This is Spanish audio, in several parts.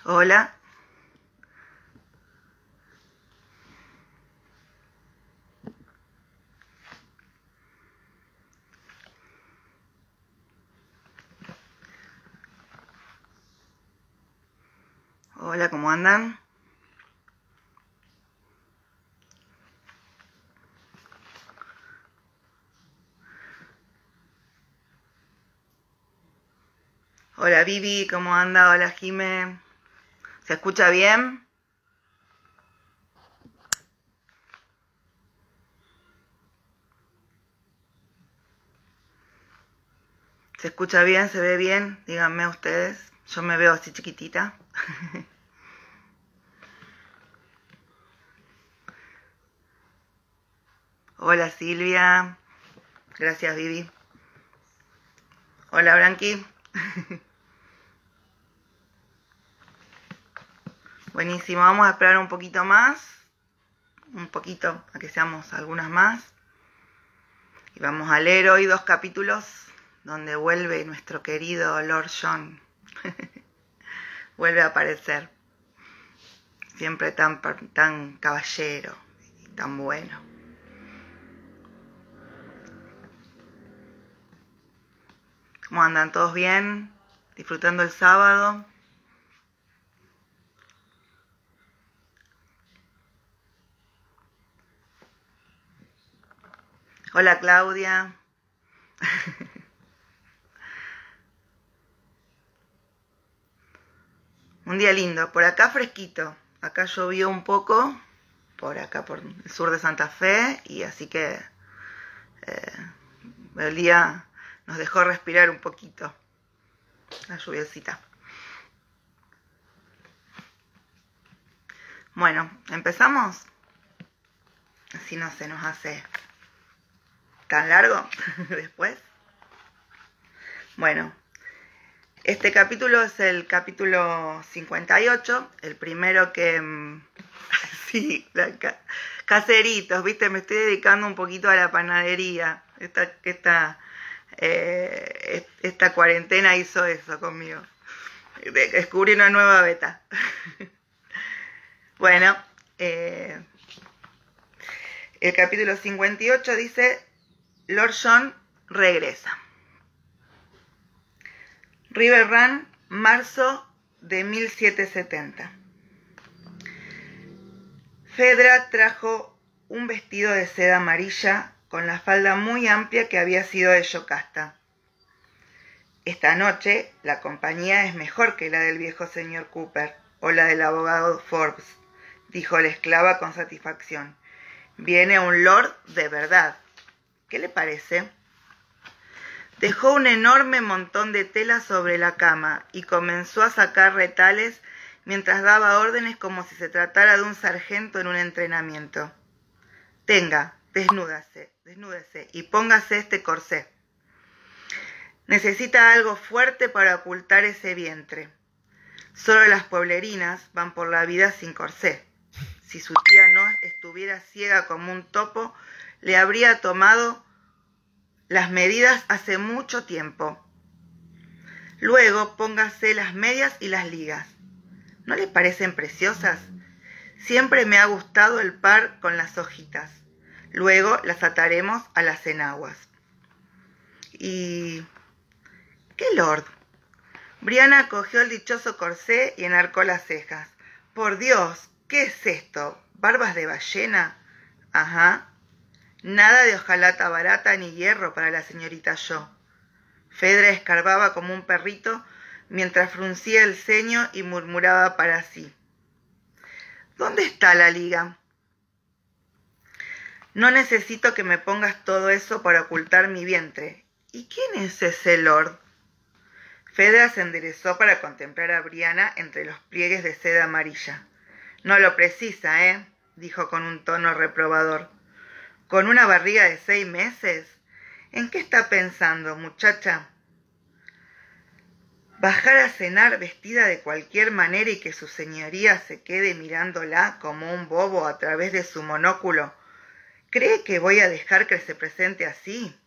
Hola. Hola, ¿cómo andan? Hola Vivi, ¿cómo anda? Hola Jime. ¿Se escucha bien? ¿Se escucha bien? ¿Se ve bien? Díganme ustedes. Yo me veo así chiquitita. Hola Silvia. Gracias Vivi. Hola Branqui. Buenísimo, vamos a esperar un poquito más. Un poquito, a que seamos algunas más. Y vamos a leer hoy 2 capítulos donde vuelve nuestro querido Lord John. Vuelve a aparecer. Siempre tan caballero y tan bueno. ¿Cómo andan? ¿Todos bien? ¿Disfrutando el sábado? Hola Claudia. Un día lindo. Por acá fresquito. Acá llovió un poco. Por acá, por el sur de Santa Fe. Y así que el día nos dejó respirar un poquito. La lluviecita. Bueno, ¿empezamos? Así no se nos hace tan largo después. Bueno, este capítulo es el capítulo 58, el primero que... sí, caseritos, ¿viste? Me estoy dedicando un poquito a la panadería. Esta cuarentena hizo eso conmigo. Descubrí una nueva beta. Bueno, el capítulo 58 dice: Lord John regresa. Riverrun, marzo de 1770. Fedra trajo un vestido de seda amarilla con la falda muy amplia que había sido de Yocasta. Esta noche la compañía es mejor que la del viejo señor Cooper o la del abogado Forbes, dijo la esclava con satisfacción. Viene un lord de verdad. ¿Qué le parece? Dejó un enorme montón de tela sobre la cama y comenzó a sacar retales mientras daba órdenes como si se tratara de un sargento en un entrenamiento. Tenga, desnúdese y póngase este corsé. Necesita algo fuerte para ocultar ese vientre. Solo las pueblerinas van por la vida sin corsé. Si su tía no estuviera ciega como un topo, le habría tomado las medidas hace mucho tiempo. Luego póngase las medias y las ligas. ¿No le parecen preciosas? Siempre me ha gustado el par con las hojitas. Luego las ataremos a las enaguas. ¿Y qué lord? Brianna cogió el dichoso corsé y enarcó las cejas. Por Dios, ¿qué es esto? ¿Barbas de ballena? Ajá. Nada de hojalata barata ni hierro para la señorita Yo. Fedra escarbaba como un perrito mientras fruncía el ceño y murmuraba para sí. ¿Dónde está la liga? No necesito que me pongas todo eso para ocultar mi vientre. ¿Y quién es ese lord? Fedra se enderezó para contemplar a Brianna entre los pliegues de seda amarilla. No lo precisa, dijo con un tono reprobador. ¿Con una barriga de 6 meses? ¿En qué está pensando, muchacha? ¿Bajar a cenar vestida de cualquier manera y que su señoría se quede mirándola como un bobo a través de su monóculo? ¿Cree que voy a dejar que se presente así?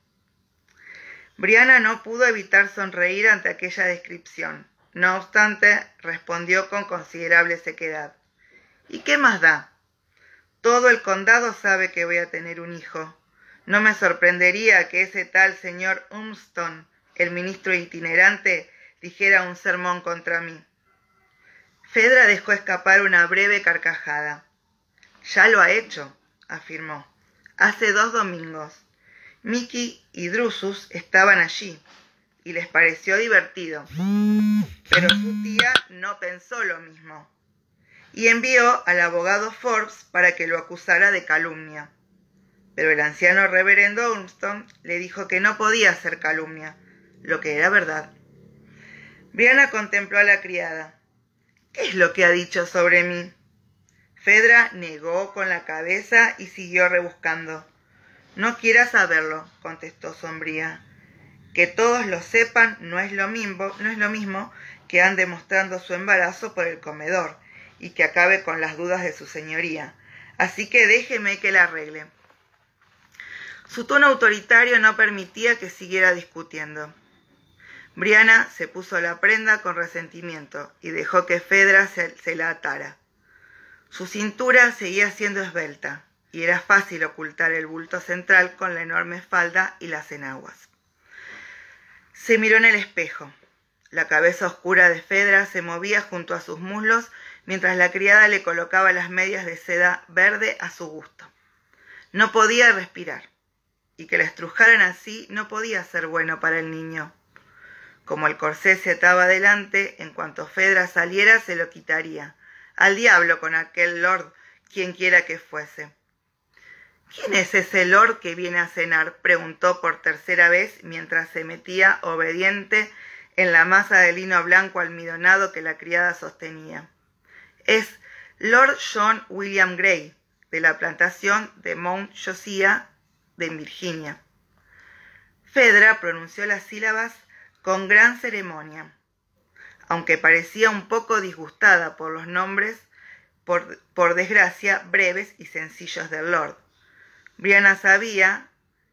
Brianna no pudo evitar sonreír ante aquella descripción. No obstante, respondió con considerable sequedad. ¿Y qué más da? Todo el condado sabe que voy a tener un hijo. No me sorprendería que ese tal señor Umston, el ministro itinerante, dijera un sermón contra mí. Fedra dejó escapar una breve carcajada. Ya lo ha hecho, afirmó. Hace 2 domingos. Mickey y Drusus estaban allí, y les pareció divertido. Pero su tía no pensó lo mismo, y envió al abogado Forbes para que lo acusara de calumnia. Pero el anciano reverendo Umston le dijo que no podía ser calumnia, lo que era verdad. Brianna contempló a la criada. ¿Qué es lo que ha dicho sobre mí? Fedra negó con la cabeza y siguió rebuscando. No quiera saberlo, contestó sombría. Que todos lo sepan no es lo mismo que ande mostrando su embarazo por el comedor y que acabe con las dudas de su señoría. Así que déjeme que la arregle. Su tono autoritario no permitía que siguiera discutiendo. Brianna se puso la prenda con resentimiento y dejó que Fedra se la atara. Su cintura seguía siendo esbelta y era fácil ocultar el bulto central con la enorme falda y las enaguas. Se miró en el espejo. La cabeza oscura de Fedra se movía junto a sus muslos mientras la criada le colocaba las medias de seda verde a su gusto. No podía respirar, y que la estrujaran así no podía ser bueno para el niño. Como el corsé se ataba adelante, en cuanto Fedra saliera se lo quitaría. Al diablo con aquel lord, quien quiera que fuese. ¿Quién es ese lord que viene a cenar?, preguntó por tercera vez mientras se metía obediente en la masa de lino blanco almidonado que la criada sostenía. Es Lord John William Grey, de la plantación de Mount Josiah, de Virginia. Fedra pronunció las sílabas con gran ceremonia, aunque parecía un poco disgustada por los nombres, por desgracia, breves y sencillos del lord. Brianna sabía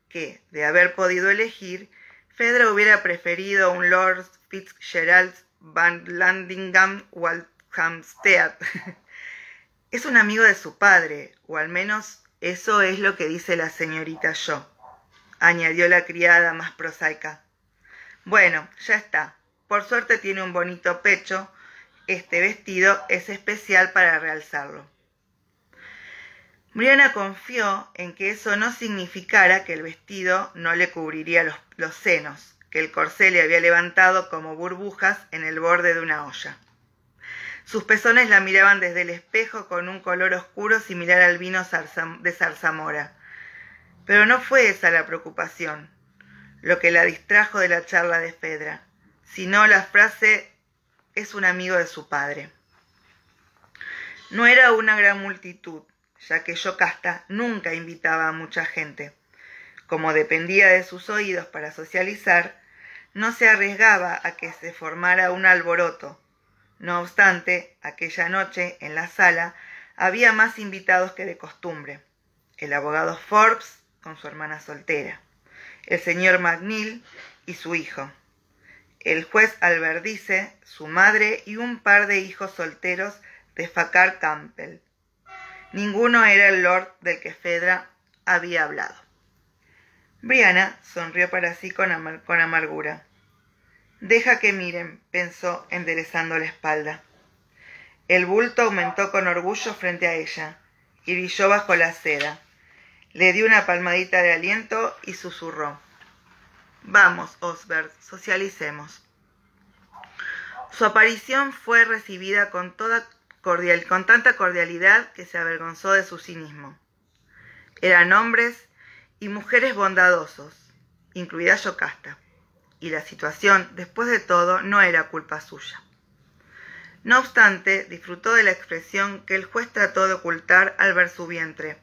que, de haber podido elegir, Fedra hubiera preferido un Lord Fitzgerald Van Landingham Walthamstead. Es un amigo de su padre, o al menos eso es lo que dice la señorita Shaw, añadió la criada más prosaica. Bueno, ya está. Por suerte tiene un bonito pecho. Este vestido es especial para realzarlo. Brianna confió en que eso no significara que el vestido no le cubriría los senos, que el corsé le había levantado como burbujas en el borde de una olla. Sus pezones la miraban desde el espejo con un color oscuro similar al vino de zarzamora. Pero no fue esa la preocupación, lo que la distrajo de la charla de Fedra, sino la frase «es un amigo de su padre». No era una gran multitud, ya que Yocasta nunca invitaba a mucha gente. Como dependía de sus oídos para socializar, no se arriesgaba a que se formara un alboroto. No obstante, aquella noche, en la sala, había más invitados que de costumbre. El abogado Forbes, con su hermana soltera, el señor McNeil y su hijo, el juez Alverdice, su madre y un par de hijos solteros de Facar Campbell. Ninguno era el lord del que Fedra había hablado. Brianna sonrió para sí con amargura. «Deja que miren», pensó, enderezando la espalda. El bulto aumentó con orgullo frente a ella y brilló bajo la seda. Le dio una palmadita de aliento y susurró: «Vamos, Osbert, socialicemos». Su aparición fue recibida con tanta cordialidad que se avergonzó de su cinismo. Eran hombres y mujeres bondadosos, incluida Yocasta, y la situación, después de todo, no era culpa suya. No obstante, disfrutó de la expresión que el juez trató de ocultar al ver su vientre,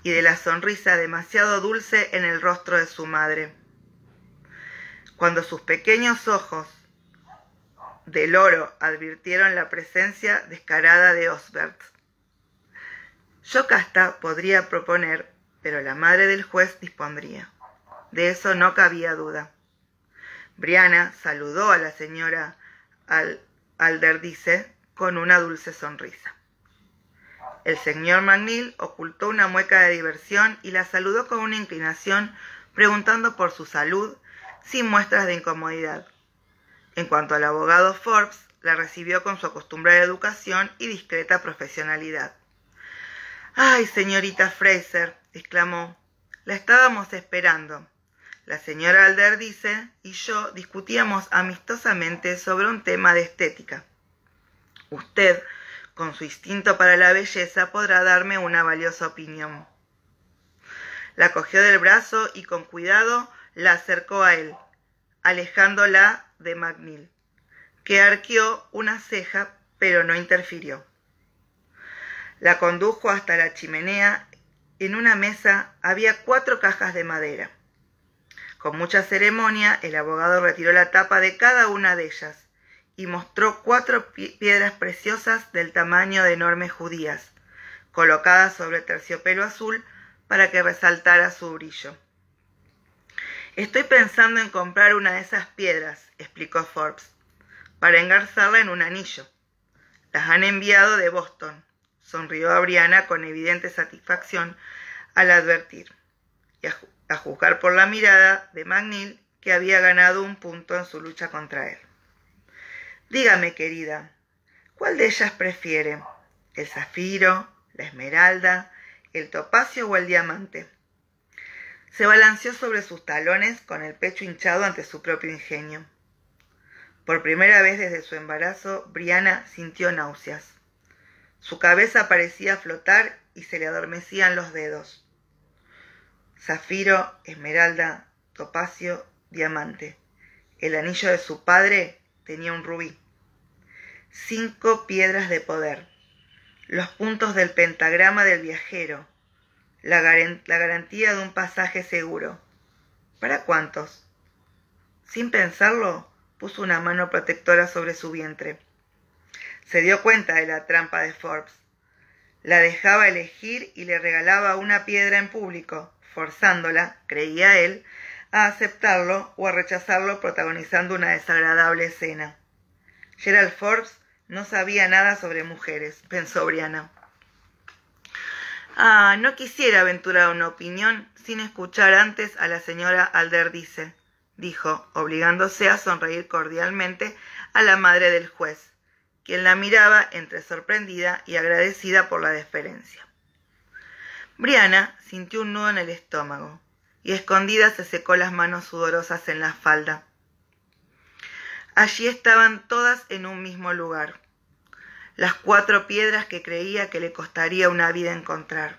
y de la sonrisa demasiado dulce en el rostro de su madre. Cuando sus pequeños ojos del oro advirtieron la presencia descarada de Osbert. Yocasta podría proponer, pero la madre del juez dispondría. De eso no cabía duda. Brianna saludó a la señora Alderdice con una dulce sonrisa. El señor McNeil ocultó una mueca de diversión y la saludó con una inclinación, preguntando por su salud, sin muestras de incomodidad. En cuanto al abogado Forbes, la recibió con su acostumbrada educación y discreta profesionalidad. «¡Ay, señorita Fraser!», exclamó. «La estábamos esperando. La señora Alderdice y yo discutíamos amistosamente sobre un tema de estética. Usted, con su instinto para la belleza, podrá darme una valiosa opinión». La cogió del brazo y con cuidado la acercó a él, alejándola de McNeil, que arqueó una ceja pero no interfirió. La condujo hasta la chimenea. En una mesa había 4 cajas de madera. Con mucha ceremonia, el abogado retiró la tapa de cada una de ellas y mostró 4 piedras preciosas del tamaño de enormes judías, colocadas sobre terciopelo azul para que resaltara su brillo. «Estoy pensando en comprar una de esas piedras», explicó Forbes, «para engarzarla en un anillo. Las han enviado de Boston», sonrió a Brianna con evidente satisfacción al advertir, y a juzgar por la mirada de McNeil, que había ganado un punto en su lucha contra él. «Dígame, querida, ¿cuál de ellas prefiere? ¿El zafiro, la esmeralda, el topacio o el diamante?» Se balanceó sobre sus talones con el pecho hinchado ante su propio ingenio. Por primera vez desde su embarazo, Brianna sintió náuseas. Su cabeza parecía flotar y se le adormecían los dedos. Zafiro, esmeralda, topacio, diamante. El anillo de su padre tenía un rubí. 5 piedras de poder. Los puntos del pentagrama del viajero. La garantía de un pasaje seguro. ¿Para cuántos? Sin pensarlo, puso una mano protectora sobre su vientre. Se dio cuenta de la trampa de Forbes. La dejaba elegir y le regalaba una piedra en público, forzándola, creía él, a aceptarlo o a rechazarlo, protagonizando una desagradable escena. Gerald Forbes no sabía nada sobre mujeres, pensó Brianna. No quisiera aventurar una opinión sin escuchar antes a la señora Alderdice, dijo, obligándose a sonreír cordialmente a la madre del juez, quien la miraba entre sorprendida y agradecida por la deferencia. Brianna sintió un nudo en el estómago y escondida se secó las manos sudorosas en la falda. Allí estaban todas en un mismo lugar, las 4 piedras que creía que le costaría una vida encontrar.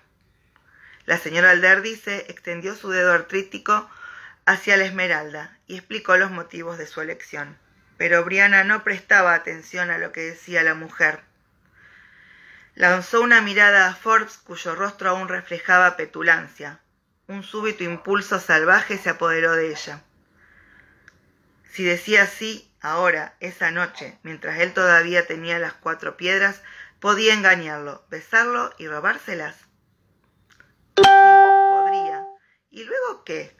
La señora Alderdice extendió su dedo artrítico hacia la esmeralda y explicó los motivos de su elección, pero Brianna no prestaba atención a lo que decía la mujer. Lanzó una mirada a Forbes, cuyo rostro aún reflejaba petulancia. Un súbito impulso salvaje se apoderó de ella. Si decía sí, ahora, esa noche, mientras él todavía tenía las 4 piedras, podía engañarlo, besarlo y robárselas. Sí, podría. ¿Y luego qué?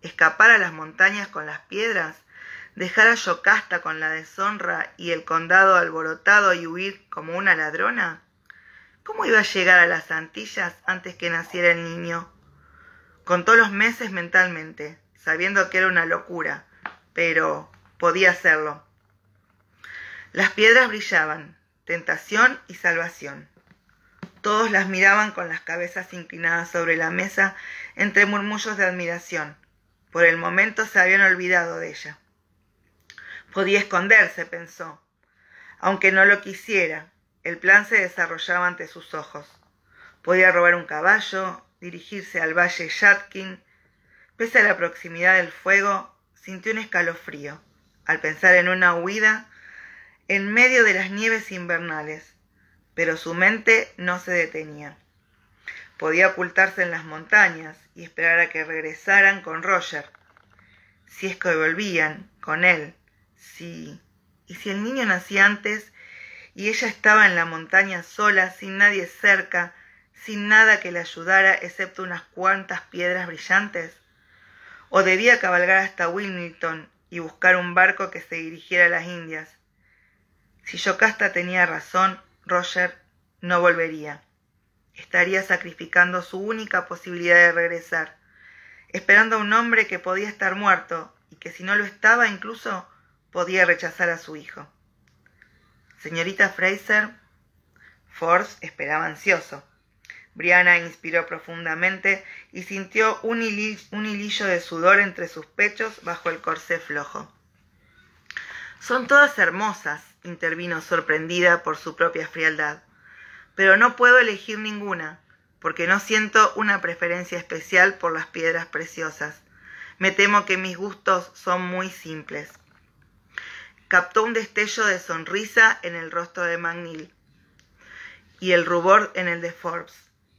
¿Escapar a las montañas con las piedras? ¿Dejar a Yocasta con la deshonra y el condado alborotado y huir como una ladrona? ¿Cómo iba a llegar a las Antillas antes que naciera el niño? Contó los meses mentalmente, sabiendo que era una locura, pero podía hacerlo. Las piedras brillaban, tentación y salvación. Todos las miraban con las cabezas inclinadas sobre la mesa entre murmullos de admiración. Por el momento se habían olvidado de ella. Podía esconderse, pensó. Aunque no lo quisiera, el plan se desarrollaba ante sus ojos. Podía robar un caballo, dirigirse al valle Yadkin. Pese a la proximidad del fuego, sintió un escalofrío al pensar en una huida en medio de las nieves invernales, pero su mente no se detenía. Podía ocultarse en las montañas y esperar a que regresaran con Roger. Si es que volvían, con él. ¿Y si el niño nacía antes y ella estaba en la montaña sola, sin nadie cerca, sin nada que le ayudara excepto unas cuantas piedras brillantes? ¿O debía cabalgar hasta Wilmington y buscar un barco que se dirigiera a las Indias? Si Yocasta tenía razón, Roger no volvería. Estaría sacrificando su única posibilidad de regresar, esperando a un hombre que podía estar muerto y que si no lo estaba incluso podía rechazar a su hijo. Señorita Fraser, Force esperaba ansioso. Brianna inspiró profundamente y sintió un hilillo de sudor entre sus pechos bajo el corsé flojo. «Son todas hermosas», intervino sorprendida por su propia frialdad, «pero no puedo elegir ninguna, porque no siento una preferencia especial por las piedras preciosas. Me temo que mis gustos son muy simples». Captó un destello de sonrisa en el rostro de McNeil y el rubor en el de Forbes,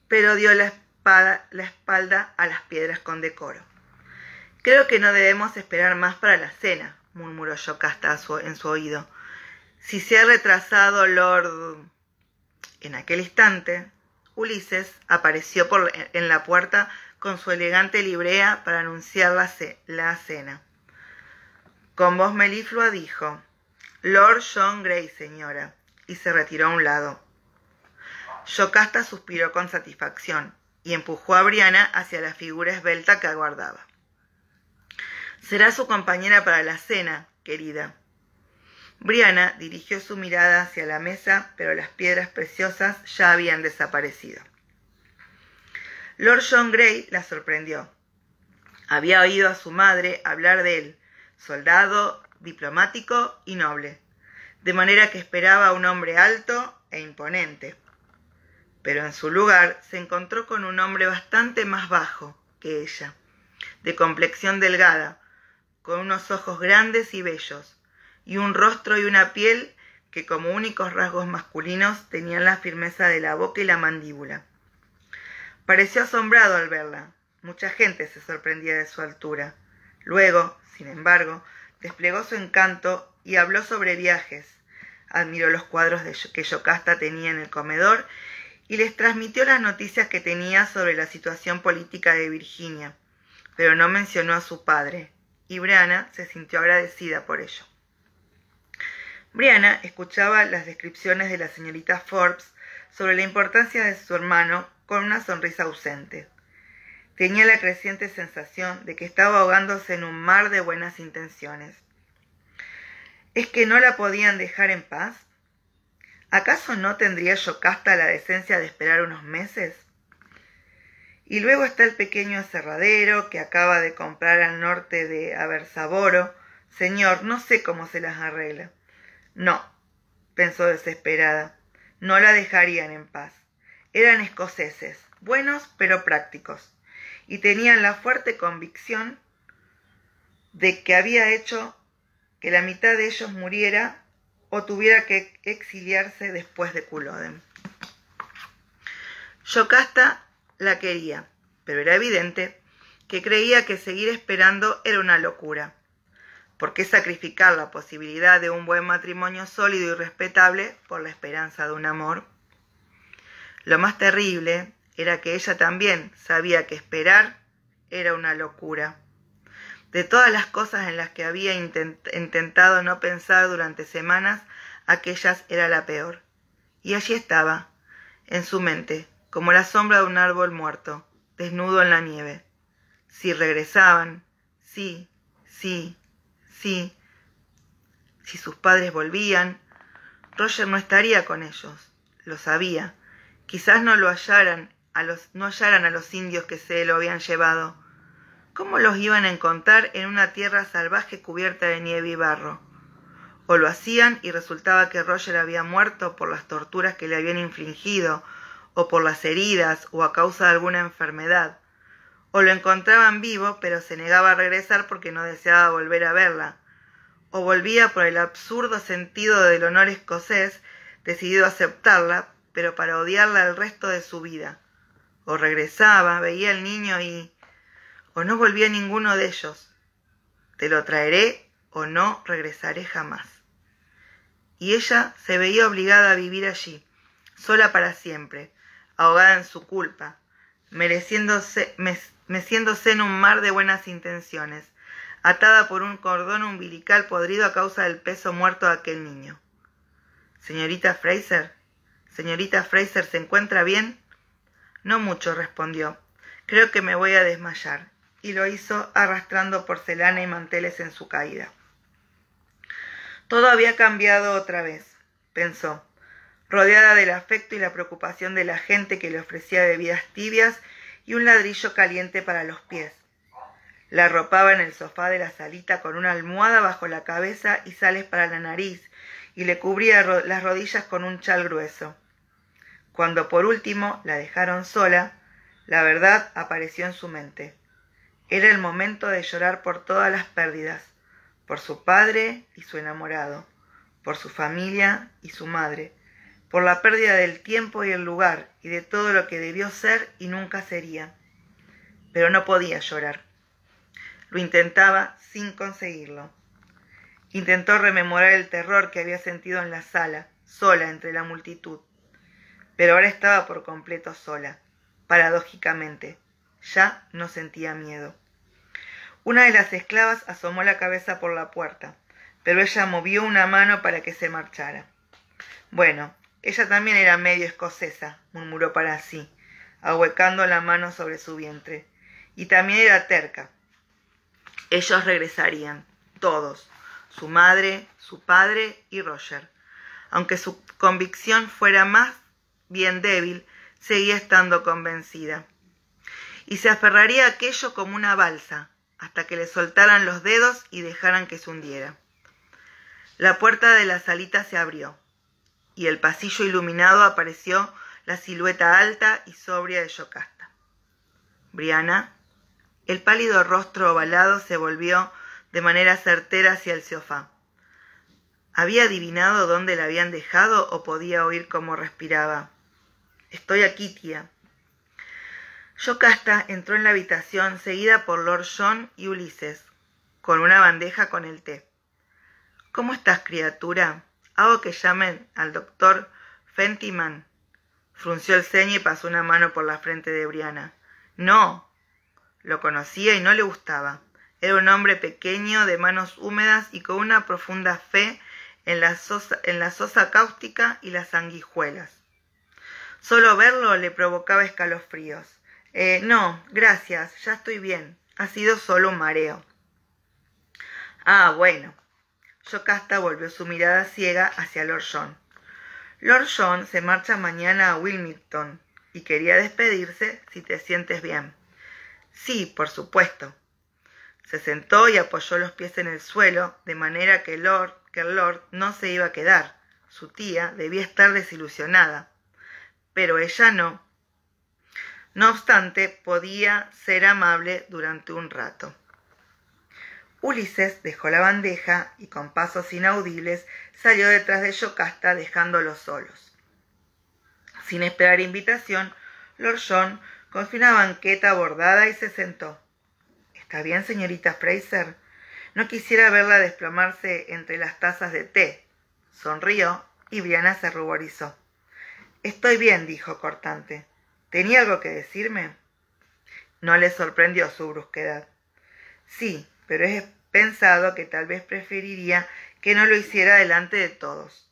pero dio la espalda a las piedras con decoro. «Creo que no debemos esperar más para la cena», murmuró Yocasta en su oído. «Si se ha retrasado Lord...». En aquel instante, Ulises apareció en la puerta con su elegante librea para anunciar la cena. Con voz meliflua dijo: «Lord John Grey, señora», y se retiró a un lado. Yocasta suspiró con satisfacción y empujó a Brianna hacia la figura esbelta que aguardaba. «Será su compañera para la cena, querida». Brianna dirigió su mirada hacia la mesa, pero las piedras preciosas ya habían desaparecido. Lord John Grey la sorprendió. Había oído a su madre hablar de él, soldado, diplomático y noble, de manera que esperaba a un hombre alto e imponente. Pero en su lugar se encontró con un hombre bastante más bajo que ella, de complexión delgada, con unos ojos grandes y bellos, y un rostro y una piel que como únicos rasgos masculinos tenían la firmeza de la boca y la mandíbula. Pareció asombrado al verla. Mucha gente se sorprendía de su altura. Luego, sin embargo, desplegó su encanto y habló sobre viajes. Admiró los cuadros que Yocasta tenía en el comedor y les transmitió las noticias que tenía sobre la situación política de Virginia, pero no mencionó a su padre, y Brianna se sintió agradecida por ello. Brianna escuchaba las descripciones de la señorita Forbes sobre la importancia de su hermano con una sonrisa ausente. Tenía la creciente sensación de que estaba ahogándose en un mar de buenas intenciones. ¿Es que no la podían dejar en paz? ¿Acaso no tendría Yocasta la decencia de esperar unos meses? Y luego está el pequeño aserradero que acaba de comprar al norte de Abersabouro. Señor, no sé cómo se las arregla. No, pensó desesperada, no la dejarían en paz. Eran escoceses, buenos pero prácticos, y tenían la fuerte convicción de que había hecho que la mitad de ellos muriera o tuviera que exiliarse después de Culloden. Yocasta la quería, pero era evidente que creía que seguir esperando era una locura. ¿Por qué sacrificar la posibilidad de un buen matrimonio sólido y respetable por la esperanza de un amor? Lo más terrible era que ella también sabía que esperar era una locura. De todas las cosas en las que había intentado no pensar durante semanas, aquellas era la peor. Y allí estaba, en su mente, como la sombra de un árbol muerto, desnudo en la nieve. Si regresaban, sí. Si sus padres volvían, Roger no estaría con ellos, lo sabía. Quizás no hallaran a los indios que se lo habían llevado. ¿Cómo los iban a encontrar en una tierra salvaje cubierta de nieve y barro? O lo hacían y resultaba que Roger había muerto por las torturas que le habían infligido, o por las heridas, o a causa de alguna enfermedad. O lo encontraban vivo, pero se negaba a regresar porque no deseaba volver a verla. O volvía por el absurdo sentido del honor escocés, decidido a aceptarla, pero para odiarla el resto de su vida. O regresaba, veía al niño o no volvía ninguno de ellos. Te lo traeré o no regresaré jamás. Y ella se veía obligada a vivir allí, sola para siempre, ahogada en su culpa, meciéndose en un mar de buenas intenciones, atada por un cordón umbilical podrido a causa del peso muerto de aquel niño. «Señorita Fraser, señorita Fraser, ¿se encuentra bien?» «No mucho», respondió. «Creo que me voy a desmayar», y lo hizo arrastrando porcelana y manteles en su caída. Todo había cambiado otra vez, pensó, rodeada del afecto y la preocupación de la gente que le ofrecía bebidas tibias y un ladrillo caliente para los pies. La arropaba en el sofá de la salita con una almohada bajo la cabeza y sales para la nariz, y le cubría las rodillas con un chal grueso. Cuando por último la dejaron sola, la verdad apareció en su mente. Era el momento de llorar por todas las pérdidas, por su padre y su enamorado, por su familia y su madre, por la pérdida del tiempo y el lugar y de todo lo que debió ser y nunca sería. Pero no podía llorar. Lo intentaba sin conseguirlo. Intentó rememorar el terror que había sentido en la sala, sola entre la multitud. Pero ahora estaba por completo sola, paradójicamente. Ya no sentía miedo. Una de las esclavas asomó la cabeza por la puerta, pero ella movió una mano para que se marchara. «Bueno, ella también era medio escocesa», murmuró para sí, ahuecando la mano sobre su vientre. «Y también era terca. Ellos regresarían, todos, su madre, su padre y Roger. Aunque su convicción fuera más bien débil, seguía estando convencida. Y se aferraría a aquello como una balsa, hasta que le soltaran los dedos y dejaran que se hundiera». La puerta de la salita se abrió, y el pasillo iluminado apareció la silueta alta y sobria de Yocasta. «Brianna». El pálido rostro ovalado se volvió de manera certera hacia el sofá. ¿Había adivinado dónde la habían dejado o podía oír cómo respiraba? «Estoy aquí, tía». Yocasta entró en la habitación seguida por Lord John y Ulises, con una bandeja con el té. «¿Cómo estás, criatura? ¿Hago que llamen al doctor Fentiman?» Frunció el ceño y pasó una mano por la frente de Brianna. «No». Lo conocía y no le gustaba. Era un hombre pequeño, de manos húmedas y con una profunda fe en la sosa cáustica y las sanguijuelas. Solo verlo le provocaba escalofríos. «No, gracias, ya estoy bien. Ha sido solo un mareo». «Ah, bueno». Yocasta volvió su mirada ciega hacia Lord John. «Lord John se marcha mañana a Wilmington y quería despedirse si te sientes bien». «Sí, por supuesto». Se sentó y apoyó los pies en el suelo, de manera que el Lord no se iba a quedar. Su tía debía estar desilusionada, pero ella no. No obstante, podía ser amable durante un rato. Ulises dejó la bandeja y con pasos inaudibles salió detrás de Yocasta, dejándolos solos. Sin esperar invitación, Lord John cogió una banqueta bordada y se sentó. «¿Está bien, señorita Fraser? No quisiera verla desplomarse entre las tazas de té». Sonrió y Brianna se ruborizó. «Estoy bien», dijo cortante. «¿Tenía algo que decirme?» No le sorprendió su brusquedad. «Sí, pero he pensado que tal vez preferiría que no lo hiciera delante de todos.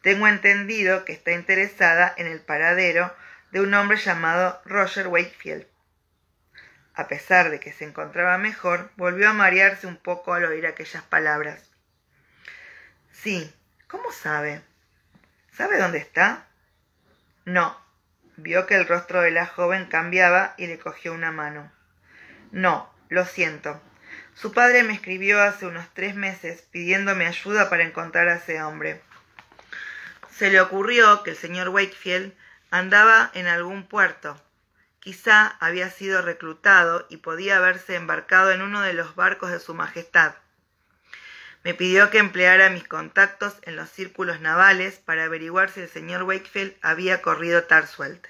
Tengo entendido que está interesada en el paradero de un hombre llamado Roger Wakefield». A pesar de que se encontraba mejor, volvió a marearse un poco al oír aquellas palabras. «Sí, ¿cómo sabe? ¿Sabe dónde está?» «No». Vio que el rostro de la joven cambiaba y le cogió una mano. «No, lo siento. Su padre me escribió hace unos 3 meses pidiéndome ayuda para encontrar a ese hombre. Se le ocurrió que el señor Wakefield andaba en algún puerto. Quizá había sido reclutado y podía haberse embarcado en uno de los barcos de su majestad. Me pidió que empleara mis contactos en los círculos navales para averiguar si el señor Wakefield había corrido tal suerte.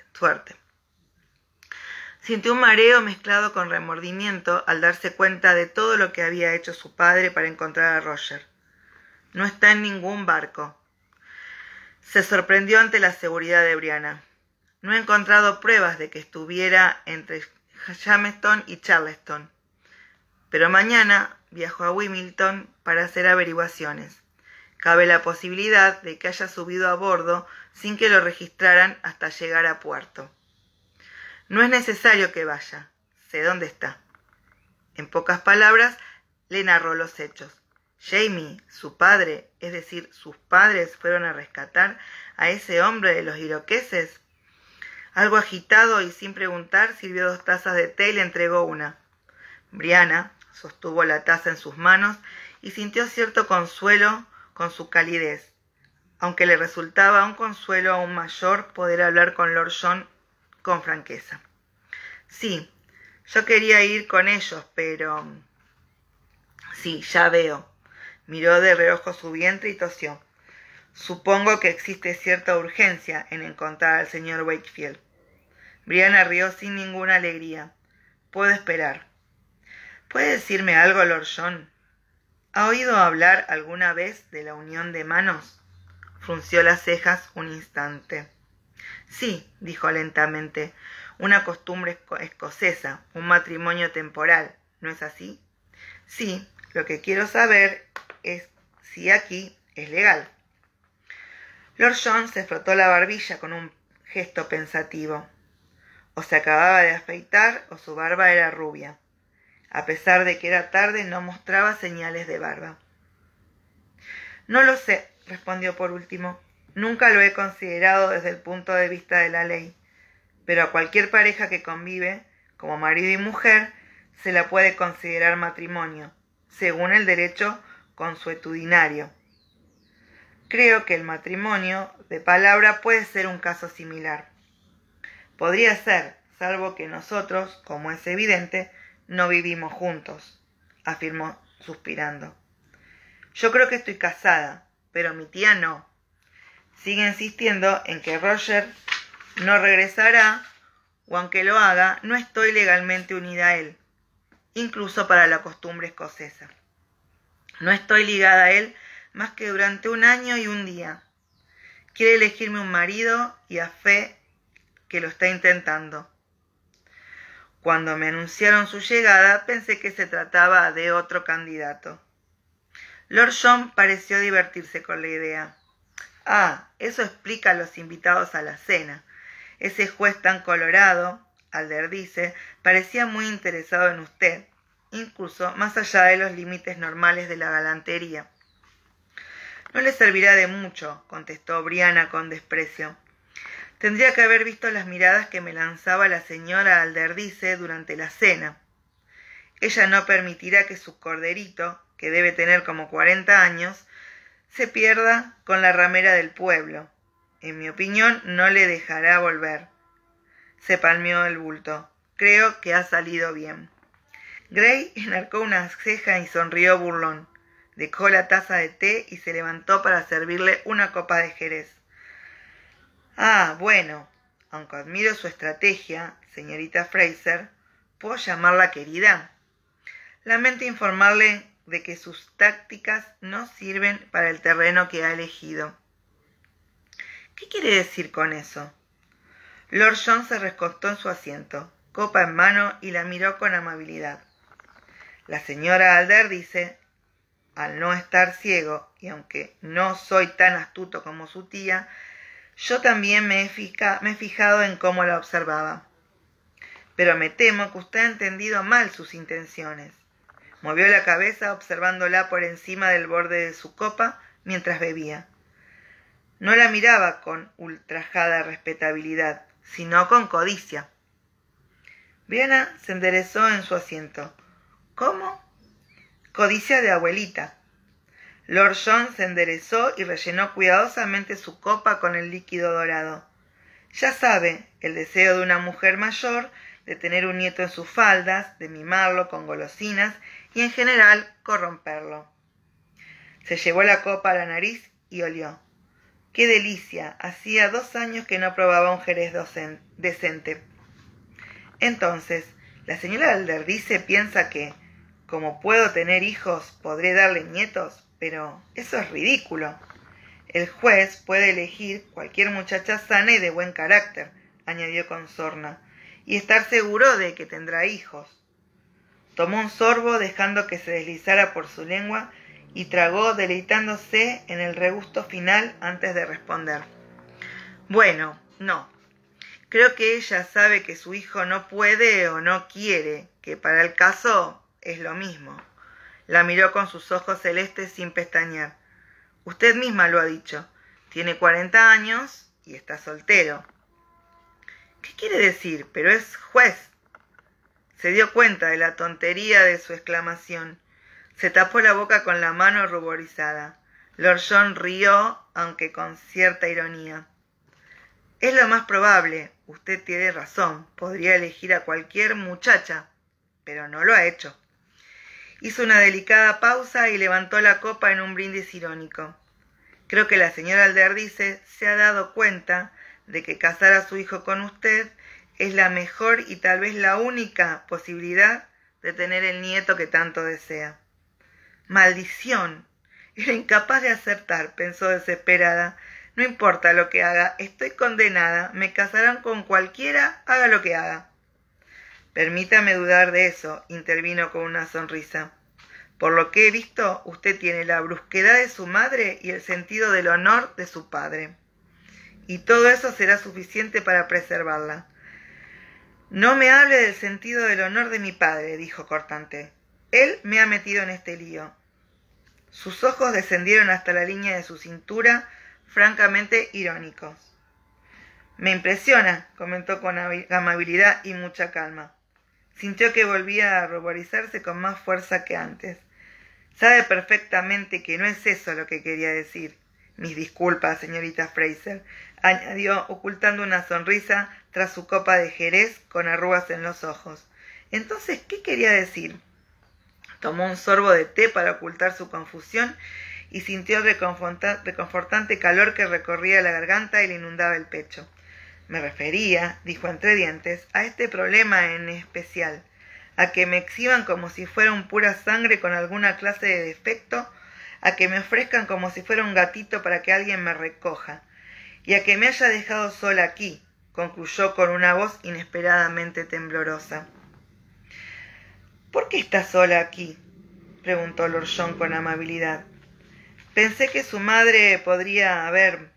Sintió un mareo mezclado con remordimiento al darse cuenta de todo lo que había hecho su padre para encontrar a Roger. «No está en ningún barco». Se sorprendió ante la seguridad de Brianna. «No he encontrado pruebas de que estuviera entre Jamestown y Charleston. Pero mañana viajo a Wilmington para hacer averiguaciones. Cabe la posibilidad de que haya subido a bordo sin que lo registraran hasta llegar a puerto. No es necesario que vaya. Sé dónde está. En pocas palabras, le narró los hechos. Jamie, su padre, es decir, sus padres fueron a rescatar a ese hombre de los iroqueses. Algo agitado y sin preguntar, sirvió 2 tazas de té y le entregó una. Brianna sostuvo la taza en sus manos y sintió cierto consuelo con su calidez, aunque le resultaba un consuelo aún mayor poder hablar con Lord John con franqueza. Sí, yo quería ir con ellos, pero... Sí, ya veo. Miró de reojo su vientre y tosió. Supongo que existe cierta urgencia en encontrar al señor Wakefield. Brianna rió sin ninguna alegría. Puedo esperar. ¿Puede decirme algo, Lord John? ¿Ha oído hablar alguna vez de la unión de manos? Frunció las cejas un instante. Sí, dijo lentamente, una costumbre escocesa, un matrimonio temporal, ¿no es así? Sí, lo que quiero saber es si aquí es legal. Lord John se frotó la barbilla con un gesto pensativo. O se acababa de afeitar o su barba era rubia. A pesar de que era tarde, no mostraba señales de barba. No lo sé, respondió por último. Nunca lo he considerado desde el punto de vista de la ley, pero a cualquier pareja que convive, como marido y mujer, se la puede considerar matrimonio, según el derecho consuetudinario. Creo que el matrimonio de palabra puede ser un caso similar. Podría ser, salvo que nosotros, como es evidente, no vivimos juntos, afirmó suspirando. Yo creo que estoy casada, pero mi tía no. Sigue insistiendo en que Roger no regresará, o aunque lo haga, no estoy legalmente unida a él, incluso para la costumbre escocesa. No estoy ligada a él más que durante 1 año y 1 día. Quiere elegirme un marido y a fe que lo está intentando. Cuando me anunciaron su llegada, pensé que se trataba de otro candidato. Lord John pareció divertirse con la idea. Ah, eso explica a los invitados a la cena. Ese juez tan colorado, Alder dice, parecía muy interesado en usted, incluso más allá de los límites normales de la galantería. No le servirá de mucho, contestó Brianna con desprecio. Tendría que haber visto las miradas que me lanzaba la señora Alderdice durante la cena. Ella no permitirá que su corderito, que debe tener como 40 años, se pierda con la ramera del pueblo. En mi opinión, no le dejará volver. Se palmeó el bulto. Creo que ha salido bien. Gray enarcó una ceja y sonrió burlón. Dejó la taza de té y se levantó para servirle una copa de jerez. Ah, bueno, aunque admiro su estrategia, señorita Fraser, ¿puedo llamarla querida? Lamento informarle de que sus tácticas no sirven para el terreno que ha elegido. ¿Qué quiere decir con eso? Lord John se recostó en su asiento, copa en mano, y la miró con amabilidad. La señora Alder dice, al no estar ciego, y aunque no soy tan astuto como su tía, yo también me he fijado en cómo la observaba. Pero me temo que usted ha entendido mal sus intenciones. Movió la cabeza observándola por encima del borde de su copa mientras bebía. No la miraba con ultrajada respetabilidad, sino con codicia. Brianna se enderezó en su asiento. ¿Cómo? Codicia de abuelita. Lord John se enderezó y rellenó cuidadosamente su copa con el líquido dorado. Ya sabe, el deseo de una mujer mayor de tener un nieto en sus faldas, de mimarlo con golosinas y en general corromperlo. Se llevó la copa a la nariz y olió. ¡Qué delicia! Hacía 2 años que no probaba un jerez decente. Entonces, la señora Alderdice piensa que, como puedo tener hijos, podré darle nietos, pero eso es ridículo. El juez puede elegir cualquier muchacha sana y de buen carácter, añadió con sorna, y estar seguro de que tendrá hijos. Tomó un sorbo dejando que se deslizara por su lengua y tragó deleitándose en el regusto final antes de responder. Bueno, no. Creo que ella sabe que su hijo no puede o no quiere, que para el caso es lo mismo. La miró con sus ojos celestes sin pestañear. Usted misma lo ha dicho. Tiene 40 años y está soltero. ¿Qué quiere decir? Pero es juez. Se dio cuenta de la tontería de su exclamación. Se tapó la boca con la mano ruborizada. Lord John rió, aunque con cierta ironía. Es lo más probable. Usted tiene razón. Podría elegir a cualquier muchacha, pero no lo ha hecho. Hizo una delicada pausa y levantó la copa en un brindis irónico. Creo que la señora Alderdice se ha dado cuenta de que casar a su hijo con usted es la mejor y tal vez la única posibilidad de tener el nieto que tanto desea. ¡Maldición! Era incapaz de acertar, pensó desesperada. No importa lo que haga, estoy condenada. Me casarán con cualquiera, haga lo que haga. Permítame dudar de eso, intervino con una sonrisa. Por lo que he visto, usted tiene la brusquedad de su madre y el sentido del honor de su padre. Y todo eso será suficiente para preservarla. No me hable del sentido del honor de mi padre, dijo cortante. Él me ha metido en este lío. Sus ojos descendieron hasta la línea de su cintura, francamente irónicos. Me impresiona, comentó con amabilidad y mucha calma. Sintió que volvía a ruborizarse con más fuerza que antes. Sabe perfectamente que no es eso lo que quería decir. Mis disculpas, señorita Fraser, añadió, ocultando una sonrisa tras su copa de jerez con arrugas en los ojos. Entonces, ¿qué quería decir? Tomó un sorbo de té para ocultar su confusión y sintió el reconfortante calor que recorría la garganta y le inundaba el pecho. Me refería, dijo entre dientes, a este problema en especial, a que me exhiban como si fuera un pura sangre con alguna clase de defecto, a que me ofrezcan como si fuera un gatito para que alguien me recoja, y a que me haya dejado sola aquí, concluyó con una voz inesperadamente temblorosa. ¿Por qué está sola aquí?, preguntó Lord John con amabilidad. Pensé que su madre podría haber...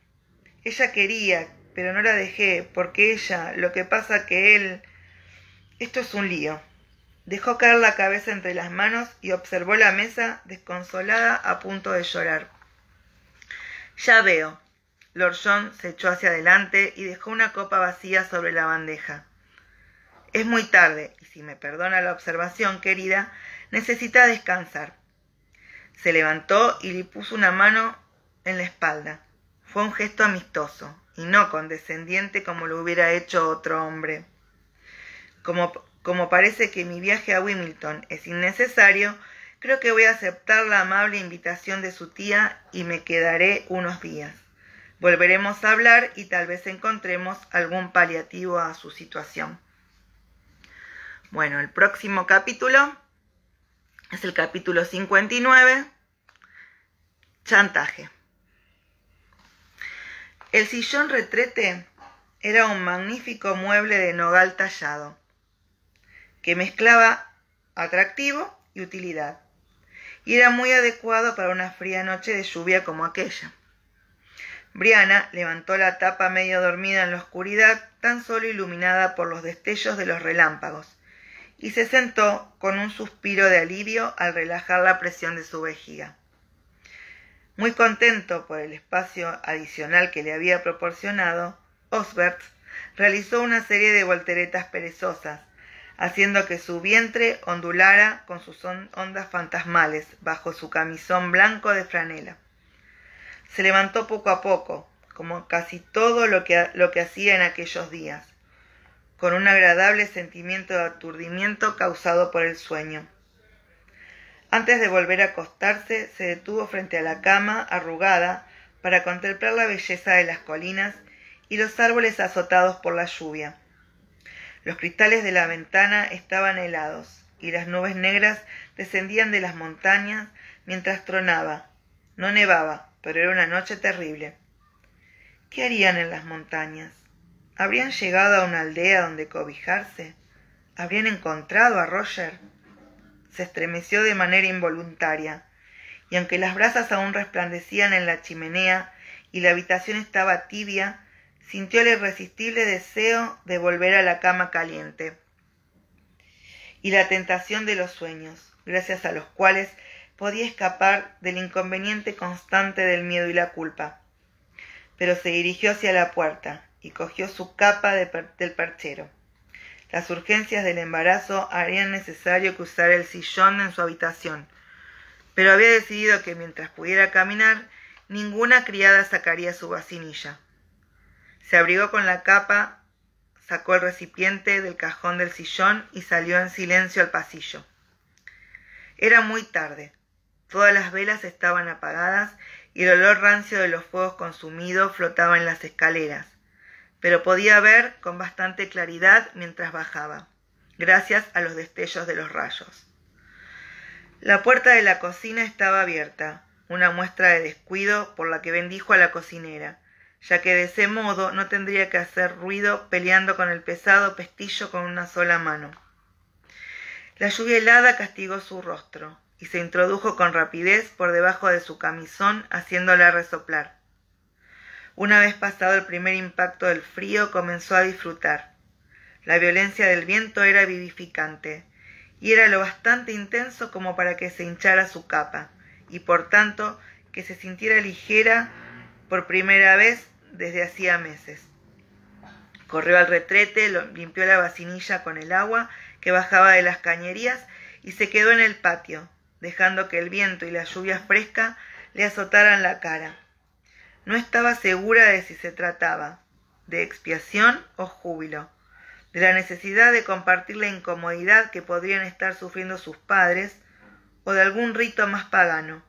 Ella quería, pero no la dejé, porque ella... Lo que pasa que él... Esto es un lío. Dejó caer la cabeza entre las manos y observó la mesa desconsolada a punto de llorar. Ya veo. Lord John se echó hacia adelante y dejó una copa vacía sobre la bandeja. Es muy tarde, y si me perdona la observación, querida, necesita descansar. Se levantó y le puso una mano en la espalda. Fue un gesto amistoso, y no condescendiente como lo hubiera hecho otro hombre. Como parece que mi viaje a Wilmington es innecesario, creo que voy a aceptar la amable invitación de su tía y me quedaré unos días. Volveremos a hablar y tal vez encontremos algún paliativo a su situación. Bueno, el próximo capítulo es el capítulo 59, chantaje. El sillón retrete era un magnífico mueble de nogal tallado, que mezclaba atractivo y utilidad, y era muy adecuado para una fría noche de lluvia como aquella. Briana levantó la tapa medio dormida en la oscuridad, tan solo iluminada por los destellos de los relámpagos, y se sentó con un suspiro de alivio al relajar la presión de su vejiga. Muy contento por el espacio adicional que le había proporcionado, Osbert realizó una serie de volteretas perezosas, haciendo que su vientre ondulara con sus ondas fantasmales bajo su camisón blanco de franela. Se levantó poco a poco, como casi todo lo que hacía en aquellos días, con un agradable sentimiento de aturdimiento causado por el sueño. Antes de volver a acostarse, se detuvo frente a la cama arrugada para contemplar la belleza de las colinas y los árboles azotados por la lluvia. Los cristales de la ventana estaban helados, y las nubes negras descendían de las montañas mientras tronaba. No nevaba, pero era una noche terrible. ¿Qué harían en las montañas? ¿Habrían llegado a una aldea donde cobijarse? ¿Habrían encontrado a Roger? Se estremeció de manera involuntaria, y aunque las brasas aún resplandecían en la chimenea y la habitación estaba tibia, sintió el irresistible deseo de volver a la cama caliente y la tentación de los sueños, gracias a los cuales podía escapar del inconveniente constante del miedo y la culpa. Pero se dirigió hacia la puerta y cogió su capa del perchero. Las urgencias del embarazo harían necesario que usara el sillón en su habitación, pero había decidido que mientras pudiera caminar, ninguna criada sacaría su vasinilla. Se abrigó con la capa, sacó el recipiente del cajón del sillón y salió en silencio al pasillo. Era muy tarde. Todas las velas estaban apagadas y el olor rancio de los fuegos consumidos flotaba en las escaleras, pero podía ver con bastante claridad mientras bajaba, gracias a los destellos de los rayos. La puerta de la cocina estaba abierta, una muestra de descuido por la que bendijo a la cocinera, ya que de ese modo no tendría que hacer ruido peleando con el pesado pestillo con una sola mano. La lluvia helada castigó su rostro y se introdujo con rapidez por debajo de su camisón, haciéndola resoplar. Una vez pasado el primer impacto del frío, comenzó a disfrutar. La violencia del viento era vivificante, y era lo bastante intenso como para que se hinchara su capa, y por tanto que se sintiera ligera por primera vez desde hacía meses. Corrió al retrete, limpió la vasinilla con el agua que bajaba de las cañerías y se quedó en el patio, dejando que el viento y la lluvia fresca le azotaran la cara. No estaba segura de si se trataba de expiación o júbilo, de la necesidad de compartir la incomodidad que podrían estar sufriendo sus padres o de algún rito más pagano.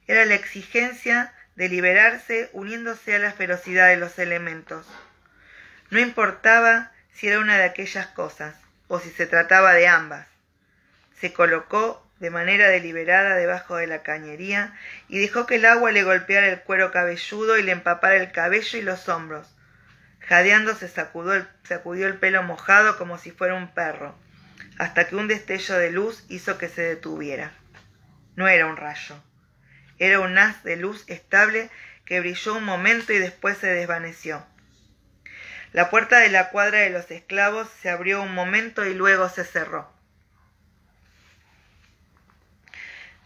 Era la exigencia de liberarse uniéndose a la ferocidad de los elementos. No importaba si era una de aquellas cosas o si se trataba de ambas. Se colocó de manera deliberada debajo de la cañería y dejó que el agua le golpeara el cuero cabelludo y le empapara el cabello y los hombros. Jadeando se sacudió el pelo mojado como si fuera un perro, hasta que un destello de luz hizo que se detuviera. No era un rayo. Era un haz de luz estable que brilló un momento y después se desvaneció. La puerta de la cuadra de los esclavos se abrió un momento y luego se cerró.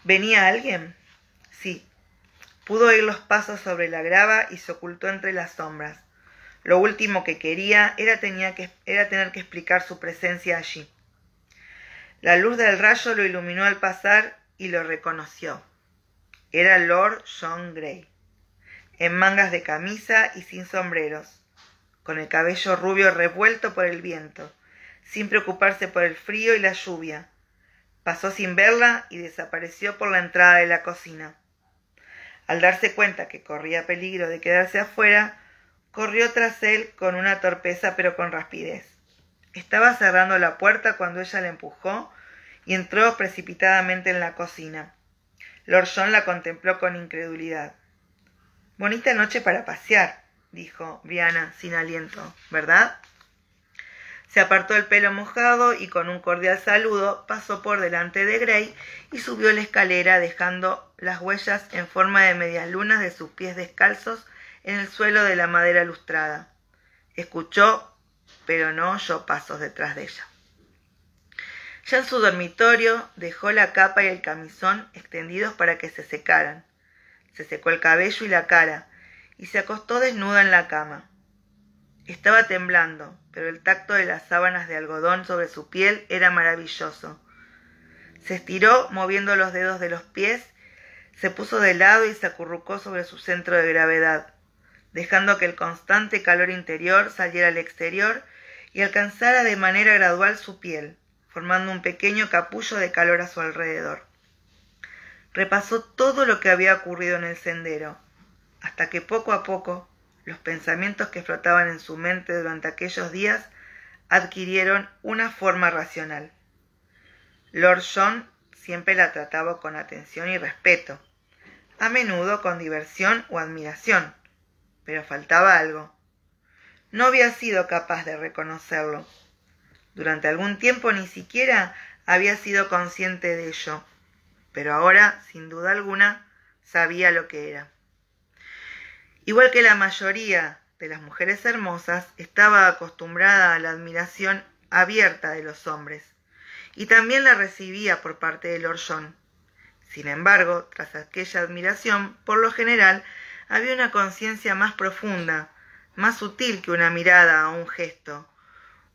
¿Venía alguien? Sí. Pudo oír los pasos sobre la grava y se ocultó entre las sombras. Lo último que quería era tener que explicar su presencia allí. La luz del rayo lo iluminó al pasar y lo reconoció. Era Lord John Grey, en mangas de camisa y sin sombreros, con el cabello rubio revuelto por el viento, sin preocuparse por el frío y la lluvia. Pasó sin verla y desapareció por la entrada de la cocina. Al darse cuenta que corría peligro de quedarse afuera, corrió tras él con una torpeza pero con rapidez. Estaba cerrando la puerta cuando ella la empujó y entró precipitadamente en la cocina. Lord John la contempló con incredulidad. «Bonita noche para pasear», dijo Brianna sin aliento, ¿verdad? Se apartó el pelo mojado y con un cordial saludo pasó por delante de Grey y subió la escalera dejando las huellas en forma de medialunas de sus pies descalzos en el suelo de la madera lustrada. Escuchó, pero no oyó pasos detrás de ella. Ya en su dormitorio dejó la capa y el camisón extendidos para que se secaran. Se secó el cabello y la cara y se acostó desnuda en la cama. Estaba temblando, pero el tacto de las sábanas de algodón sobre su piel era maravilloso. Se estiró moviendo los dedos de los pies, se puso de lado y se acurrucó sobre su centro de gravedad, dejando que el constante calor interior saliera al exterior y alcanzara de manera gradual su piel, formando un pequeño capullo de calor a su alrededor. Repasó todo lo que había ocurrido en el sendero, hasta que poco a poco los pensamientos que flotaban en su mente durante aquellos días adquirieron una forma racional. Lord John siempre la trataba con atención y respeto, a menudo con diversión o admiración, pero faltaba algo. No había sido capaz de reconocerlo. Durante algún tiempo ni siquiera había sido consciente de ello. pero ahora, sin duda alguna, sabía lo que era. Igual que la mayoría de las mujeres hermosas, estaba acostumbrada a la admiración abierta de los hombres, y también la recibía por parte de Lord John. Sin embargo, tras aquella admiración, por lo general, había una conciencia más profunda, más sutil que una mirada o un gesto,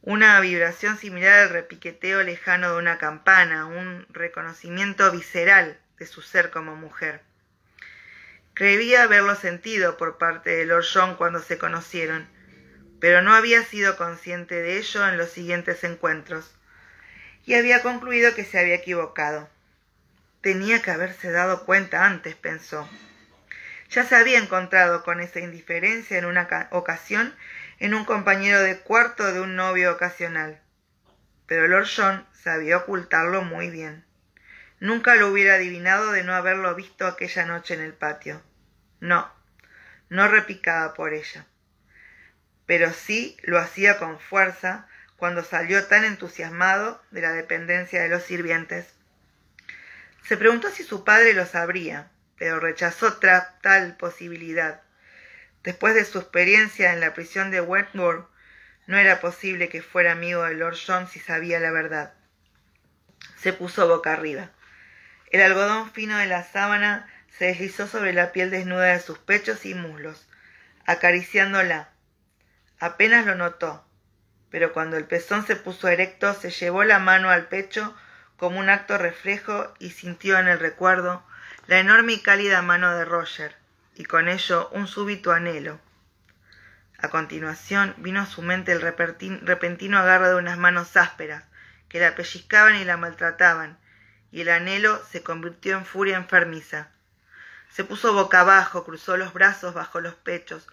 una vibración similar al repiqueteo lejano de una campana, un reconocimiento visceral de su ser como mujer. Creía haberlo sentido por parte de Lord John cuando se conocieron, pero no había sido consciente de ello en los siguientes encuentros, y había concluido que se había equivocado. Tenía que haberse dado cuenta antes, pensó. Ya se había encontrado con esa indiferencia en una ocasión en un compañero de cuarto de un novio ocasional, pero Lord John sabía ocultarlo muy bien. Nunca lo hubiera adivinado de no haberlo visto aquella noche en el patio. No repicaba por ella, pero sí lo hacía con fuerza cuando salió tan entusiasmado de la dependencia de los sirvientes. Se preguntó si su padre lo sabría, pero rechazó tal posibilidad. Después de su experiencia en la prisión de Wentworth, no era posible que fuera amigo de Lord John si sabía la verdad. Se puso boca arriba. El algodón fino de la sábana se deslizó sobre la piel desnuda de sus pechos y muslos, acariciándola. Apenas lo notó, pero cuando el pezón se puso erecto, se llevó la mano al pecho como un acto reflejo y sintió en el recuerdo la enorme y cálida mano de Roger, y con ello un súbito anhelo. A continuación vino a su mente el repentino agarre de unas manos ásperas que la pellizcaban y la maltrataban, y el anhelo se convirtió en furia enfermiza. Se puso boca abajo, cruzó los brazos bajo los pechos,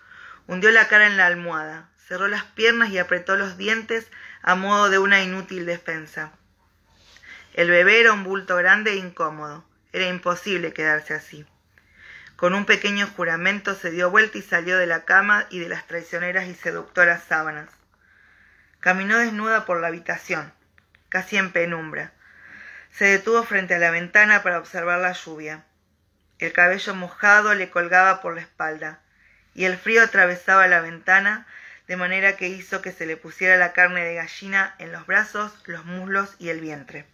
hundió la cara en la almohada, cerró las piernas y apretó los dientes a modo de una inútil defensa. El bebé era un bulto grande e incómodo. Era imposible quedarse así. Con un pequeño juramento se dio vuelta y salió de la cama y de las traicioneras y seductoras sábanas. Caminó desnuda por la habitación, casi en penumbra. Se detuvo frente a la ventana para observar la lluvia. El cabello mojado le colgaba por la espalda, y el frío atravesaba la ventana de manera que hizo que se le pusiera la carne de gallina en los brazos, los muslos y el vientre.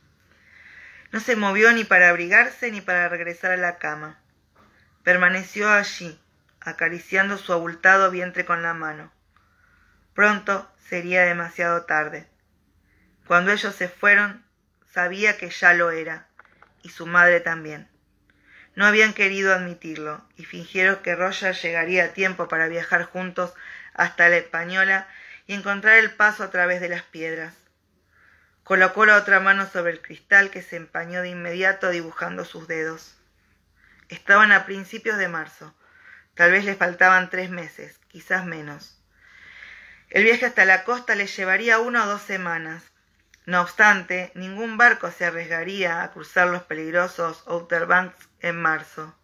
No se movió ni para abrigarse ni para regresar a la cama. Permaneció allí, acariciando su abultado vientre con la mano. Pronto sería demasiado tarde. Cuando ellos se fueron, sabía que ya lo era, y su madre también. No habían querido admitirlo, y fingieron que Roger llegaría a tiempo para viajar juntos hasta la Española y encontrar el paso a través de las piedras. Colocó la otra mano sobre el cristal que se empañó de inmediato dibujando sus dedos. Estaban a principios de marzo. Tal vez les faltaban 3 meses, quizás menos. El viaje hasta la costa les llevaría 1 o 2 semanas. No obstante, ningún barco se arriesgaría a cruzar los peligrosos Outer Banks en marzo.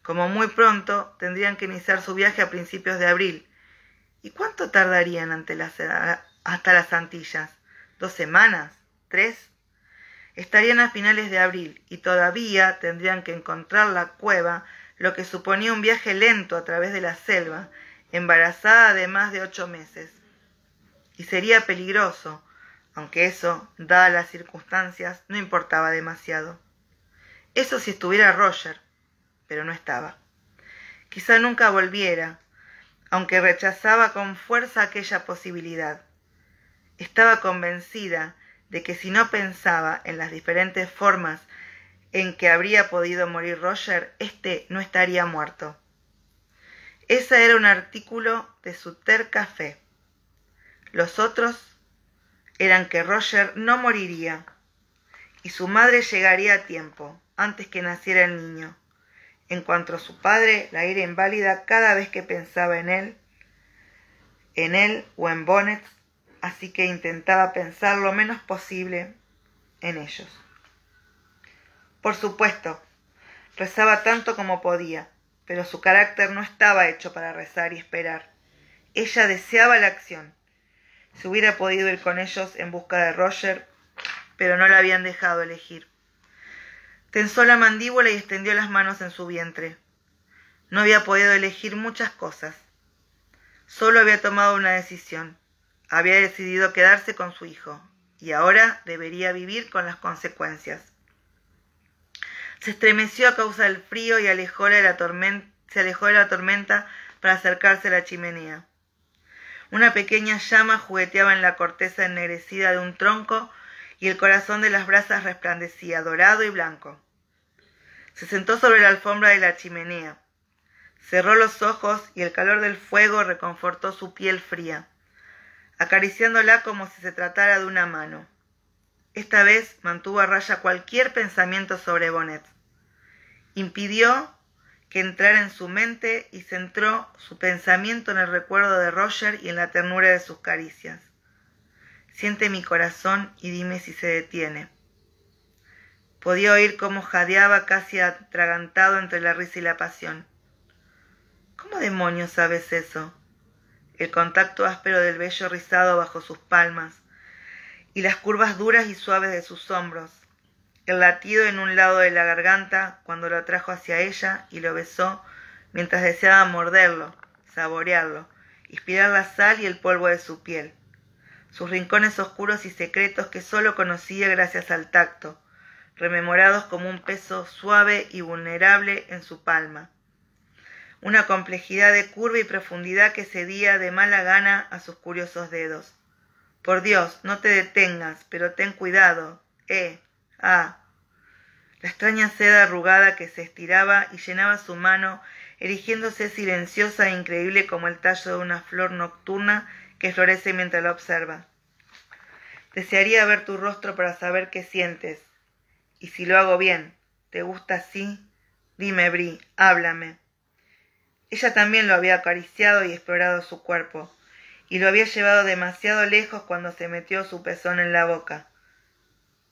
Como muy pronto, tendrían que iniciar su viaje a principios de abril. ¿Y cuánto tardarían hasta las Antillas? 2 semanas, 3. Estarían a finales de abril y todavía tendrían que encontrar la cueva, lo que suponía un viaje lento a través de la selva, embarazada de más de 8 meses. Y sería peligroso, aunque eso, dadas las circunstancias, no importaba demasiado. Eso si estuviera Roger, pero no estaba. Quizá nunca volviera, aunque rechazaba con fuerza aquella posibilidad. Estaba convencida de que si no pensaba en las diferentes formas en que habría podido morir Roger, éste no estaría muerto. Ese era un artículo de su terca fe. Los otros eran que Roger no moriría y su madre llegaría a tiempo, antes que naciera el niño. En cuanto a su padre, la era inválida cada vez que pensaba en él o en Bonnet, así que intentaba pensar lo menos posible en ellos. Por supuesto, rezaba tanto como podía, pero su carácter no estaba hecho para rezar y esperar. Ella deseaba la acción. Se hubiera podido ir con ellos en busca de Roger, pero no la habían dejado elegir. Tensó la mandíbula y extendió las manos en su vientre. No había podido elegir muchas cosas. Solo había tomado una decisión. Había decidido quedarse con su hijo, y ahora debería vivir con las consecuencias. Se estremeció a causa del frío y se alejó de la tormenta para acercarse a la chimenea. Una pequeña llama jugueteaba en la corteza ennegrecida de un tronco y el corazón de las brasas resplandecía, dorado y blanco. Se sentó sobre la alfombra de la chimenea. Cerró los ojos y el calor del fuego reconfortó su piel fría, acariciándola como si se tratara de una mano. Esta vez mantuvo a raya cualquier pensamiento sobre Bonnet. Impidió que entrara en su mente y centró su pensamiento en el recuerdo de Roger y en la ternura de sus caricias. Siente mi corazón y dime si se detiene. Podía oír cómo jadeaba casi atragantado entre la risa y la pasión. ¿Cómo demonios sabes eso? El contacto áspero del vello rizado bajo sus palmas y las curvas duras y suaves de sus hombros, el latido en un lado de la garganta cuando lo atrajo hacia ella y lo besó mientras deseaba morderlo, saborearlo, inspirar la sal y el polvo de su piel, sus rincones oscuros y secretos que sólo conocía gracias al tacto, rememorados como un peso suave y vulnerable en su palma. Una complejidad de curva y profundidad que cedía de mala gana a sus curiosos dedos. Por Dios, no te detengas, pero ten cuidado. La extraña seda arrugada que se estiraba y llenaba su mano, erigiéndose silenciosa e increíble como el tallo de una flor nocturna que florece mientras la observa. Desearía ver tu rostro para saber qué sientes. Y si lo hago bien, ¿te gusta así? Dime, Bri, háblame. Ella también lo había acariciado y explorado su cuerpo, y lo había llevado demasiado lejos cuando se metió su pezón en la boca.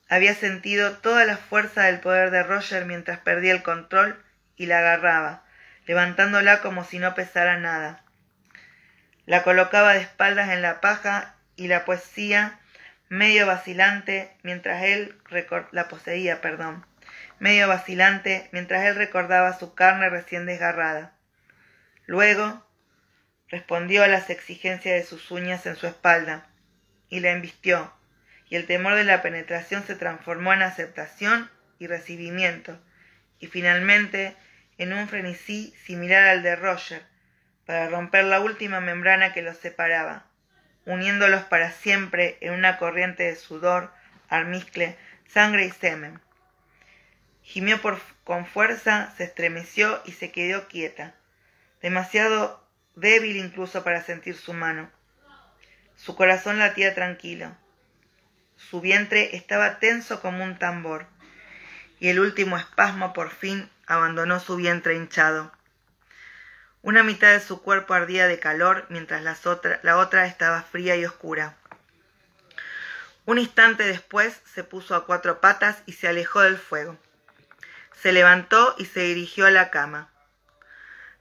Había sentido toda la fuerza del poder de Roger mientras perdía el control y la agarraba, levantándola como si no pesara nada. La colocaba de espaldas en la paja y la poseía medio vacilante mientras él recordaba su carne recién desgarrada. Luego respondió a las exigencias de sus uñas en su espalda y la embistió, y el temor de la penetración se transformó en aceptación y recibimiento, y finalmente en un frenesí similar al de Roger, para romper la última membrana que los separaba, uniéndolos para siempre en una corriente de sudor, almizcle, sangre y semen. Gimió con fuerza, se estremeció y se quedó quieta, demasiado débil incluso para sentir su mano. Su corazón latía tranquilo. Su vientre estaba tenso como un tambor, y el último espasmo por fin abandonó su vientre hinchado. Una mitad de su cuerpo ardía de calor, mientras la otra estaba fría y oscura. Un instante después se puso a cuatro patas y se alejó del fuego. Se levantó y se dirigió a la cama.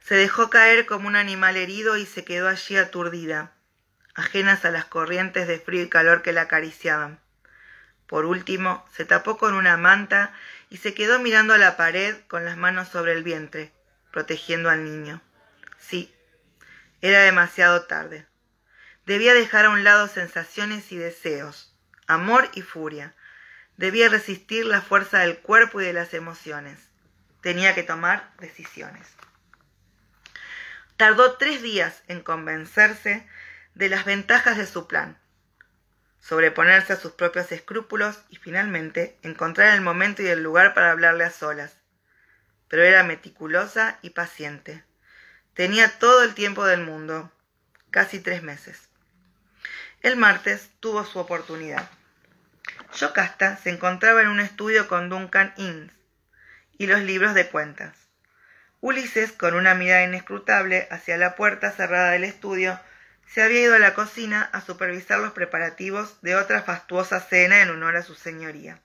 Se dejó caer como un animal herido y se quedó allí aturdida, ajenas a las corrientes de frío y calor que la acariciaban. Por último, se tapó con una manta y se quedó mirando a la pared con las manos sobre el vientre, protegiendo al niño. Sí, era demasiado tarde. Debía dejar a un lado sensaciones y deseos, amor y furia. Debía resistir la fuerza del cuerpo y de las emociones. Tenía que tomar decisiones. Tardó 3 días en convencerse de las ventajas de su plan, sobreponerse a sus propios escrúpulos y finalmente encontrar el momento y el lugar para hablarle a solas. Pero era meticulosa y paciente. Tenía todo el tiempo del mundo, casi 3 meses. El martes tuvo su oportunidad. Yocasta se encontraba en un estudio con Duncan Innes y los libros de cuentas. Ulises, con una mirada inescrutable hacia la puerta cerrada del estudio, se había ido a la cocina a supervisar los preparativos de otra fastuosa cena en honor a su señoría.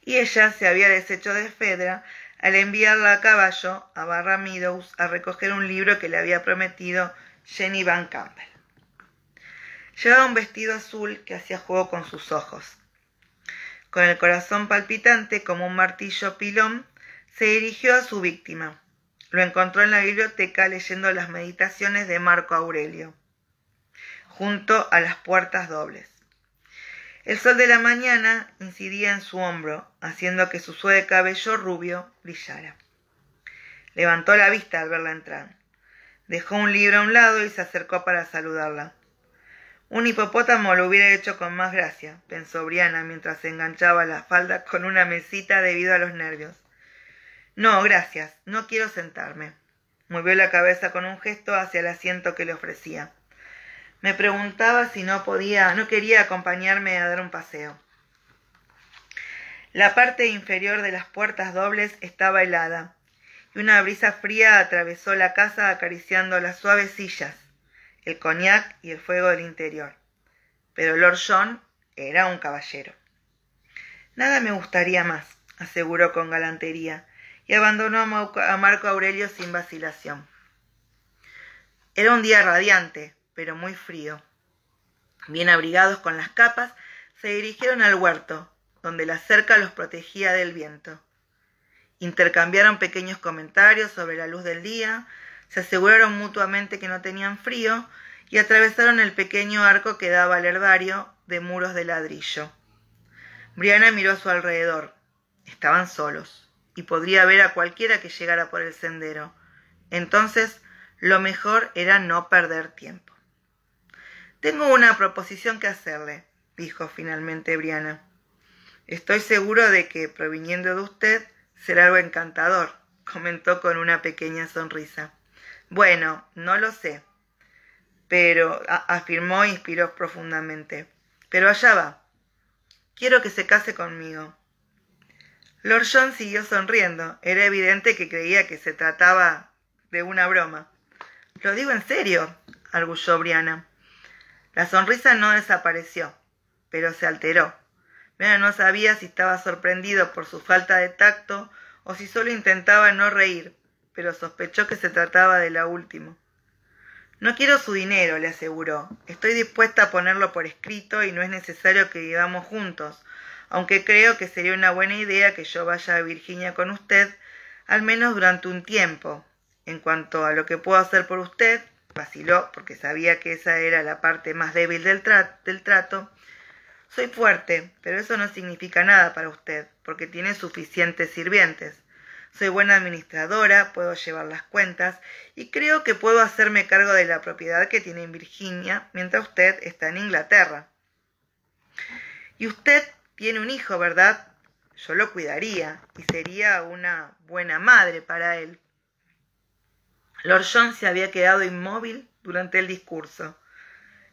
Y ella se había deshecho de Fedra al enviarla a caballo a Barra Meadows a recoger un libro que le había prometido Jenny Van Campbell. Llevaba un vestido azul que hacía juego con sus ojos. Con el corazón palpitante como un martillo pilón, se dirigió a su víctima. Lo encontró en la biblioteca leyendo las meditaciones de Marco Aurelio, junto a las puertas dobles. El sol de la mañana incidía en su hombro, haciendo que su suave cabello rubio brillara. Levantó la vista al verla entrar. Dejó un libro a un lado y se acercó para saludarla. Un hipopótamo lo hubiera hecho con más gracia, pensó Briana mientras se enganchaba la falda con una mesita debido a los nervios. No, gracias, no quiero sentarme. Movió la cabeza con un gesto hacia el asiento que le ofrecía. Me preguntaba si no quería acompañarme a dar un paseo. La parte inferior de las puertas dobles estaba helada, y una brisa fría atravesó la casa acariciando las suaves sillas, el coñac y el fuego del interior. Pero Lord John era un caballero. Nada me gustaría más, aseguró con galantería, y abandonó a Marco Aurelio sin vacilación. Era un día radiante, pero muy frío. Bien abrigados con las capas, se dirigieron al huerto, donde la cerca los protegía del viento. Intercambiaron pequeños comentarios sobre la luz del día, se aseguraron mutuamente que no tenían frío y atravesaron el pequeño arco que daba al herbario de muros de ladrillo. Briana miró a su alrededor. Estaban solos y podría ver a cualquiera que llegara por el sendero. Entonces, lo mejor era no perder tiempo. Tengo una proposición que hacerle, dijo finalmente Briana. Estoy seguro de que, proviniendo de usted, será algo encantador, comentó con una pequeña sonrisa. Bueno, no lo sé, pero afirmó e inspiró profundamente. Pero allá va. Quiero que se case conmigo. Lord John siguió sonriendo. Era evidente que creía que se trataba de una broma. Lo digo en serio, arguyó Briana. La sonrisa no desapareció, pero se alteró. Briana no sabía si estaba sorprendido por su falta de tacto o si solo intentaba no reír, pero sospechó que se trataba de la última. No quiero su dinero, le aseguró. Estoy dispuesta a ponerlo por escrito y no es necesario que vivamos juntos, aunque creo que sería una buena idea que yo vaya a Virginia con usted, al menos durante un tiempo. En cuanto a lo que puedo hacer por usted, vaciló porque sabía que esa era la parte más débil del trato. Soy fuerte, pero eso no significa nada para usted, porque tiene suficientes sirvientes. Soy buena administradora, puedo llevar las cuentas y creo que puedo hacerme cargo de la propiedad que tiene en Virginia mientras usted está en Inglaterra. Y usted tiene un hijo, ¿verdad? Yo lo cuidaría y sería una buena madre para él. Lord John se había quedado inmóvil durante el discurso.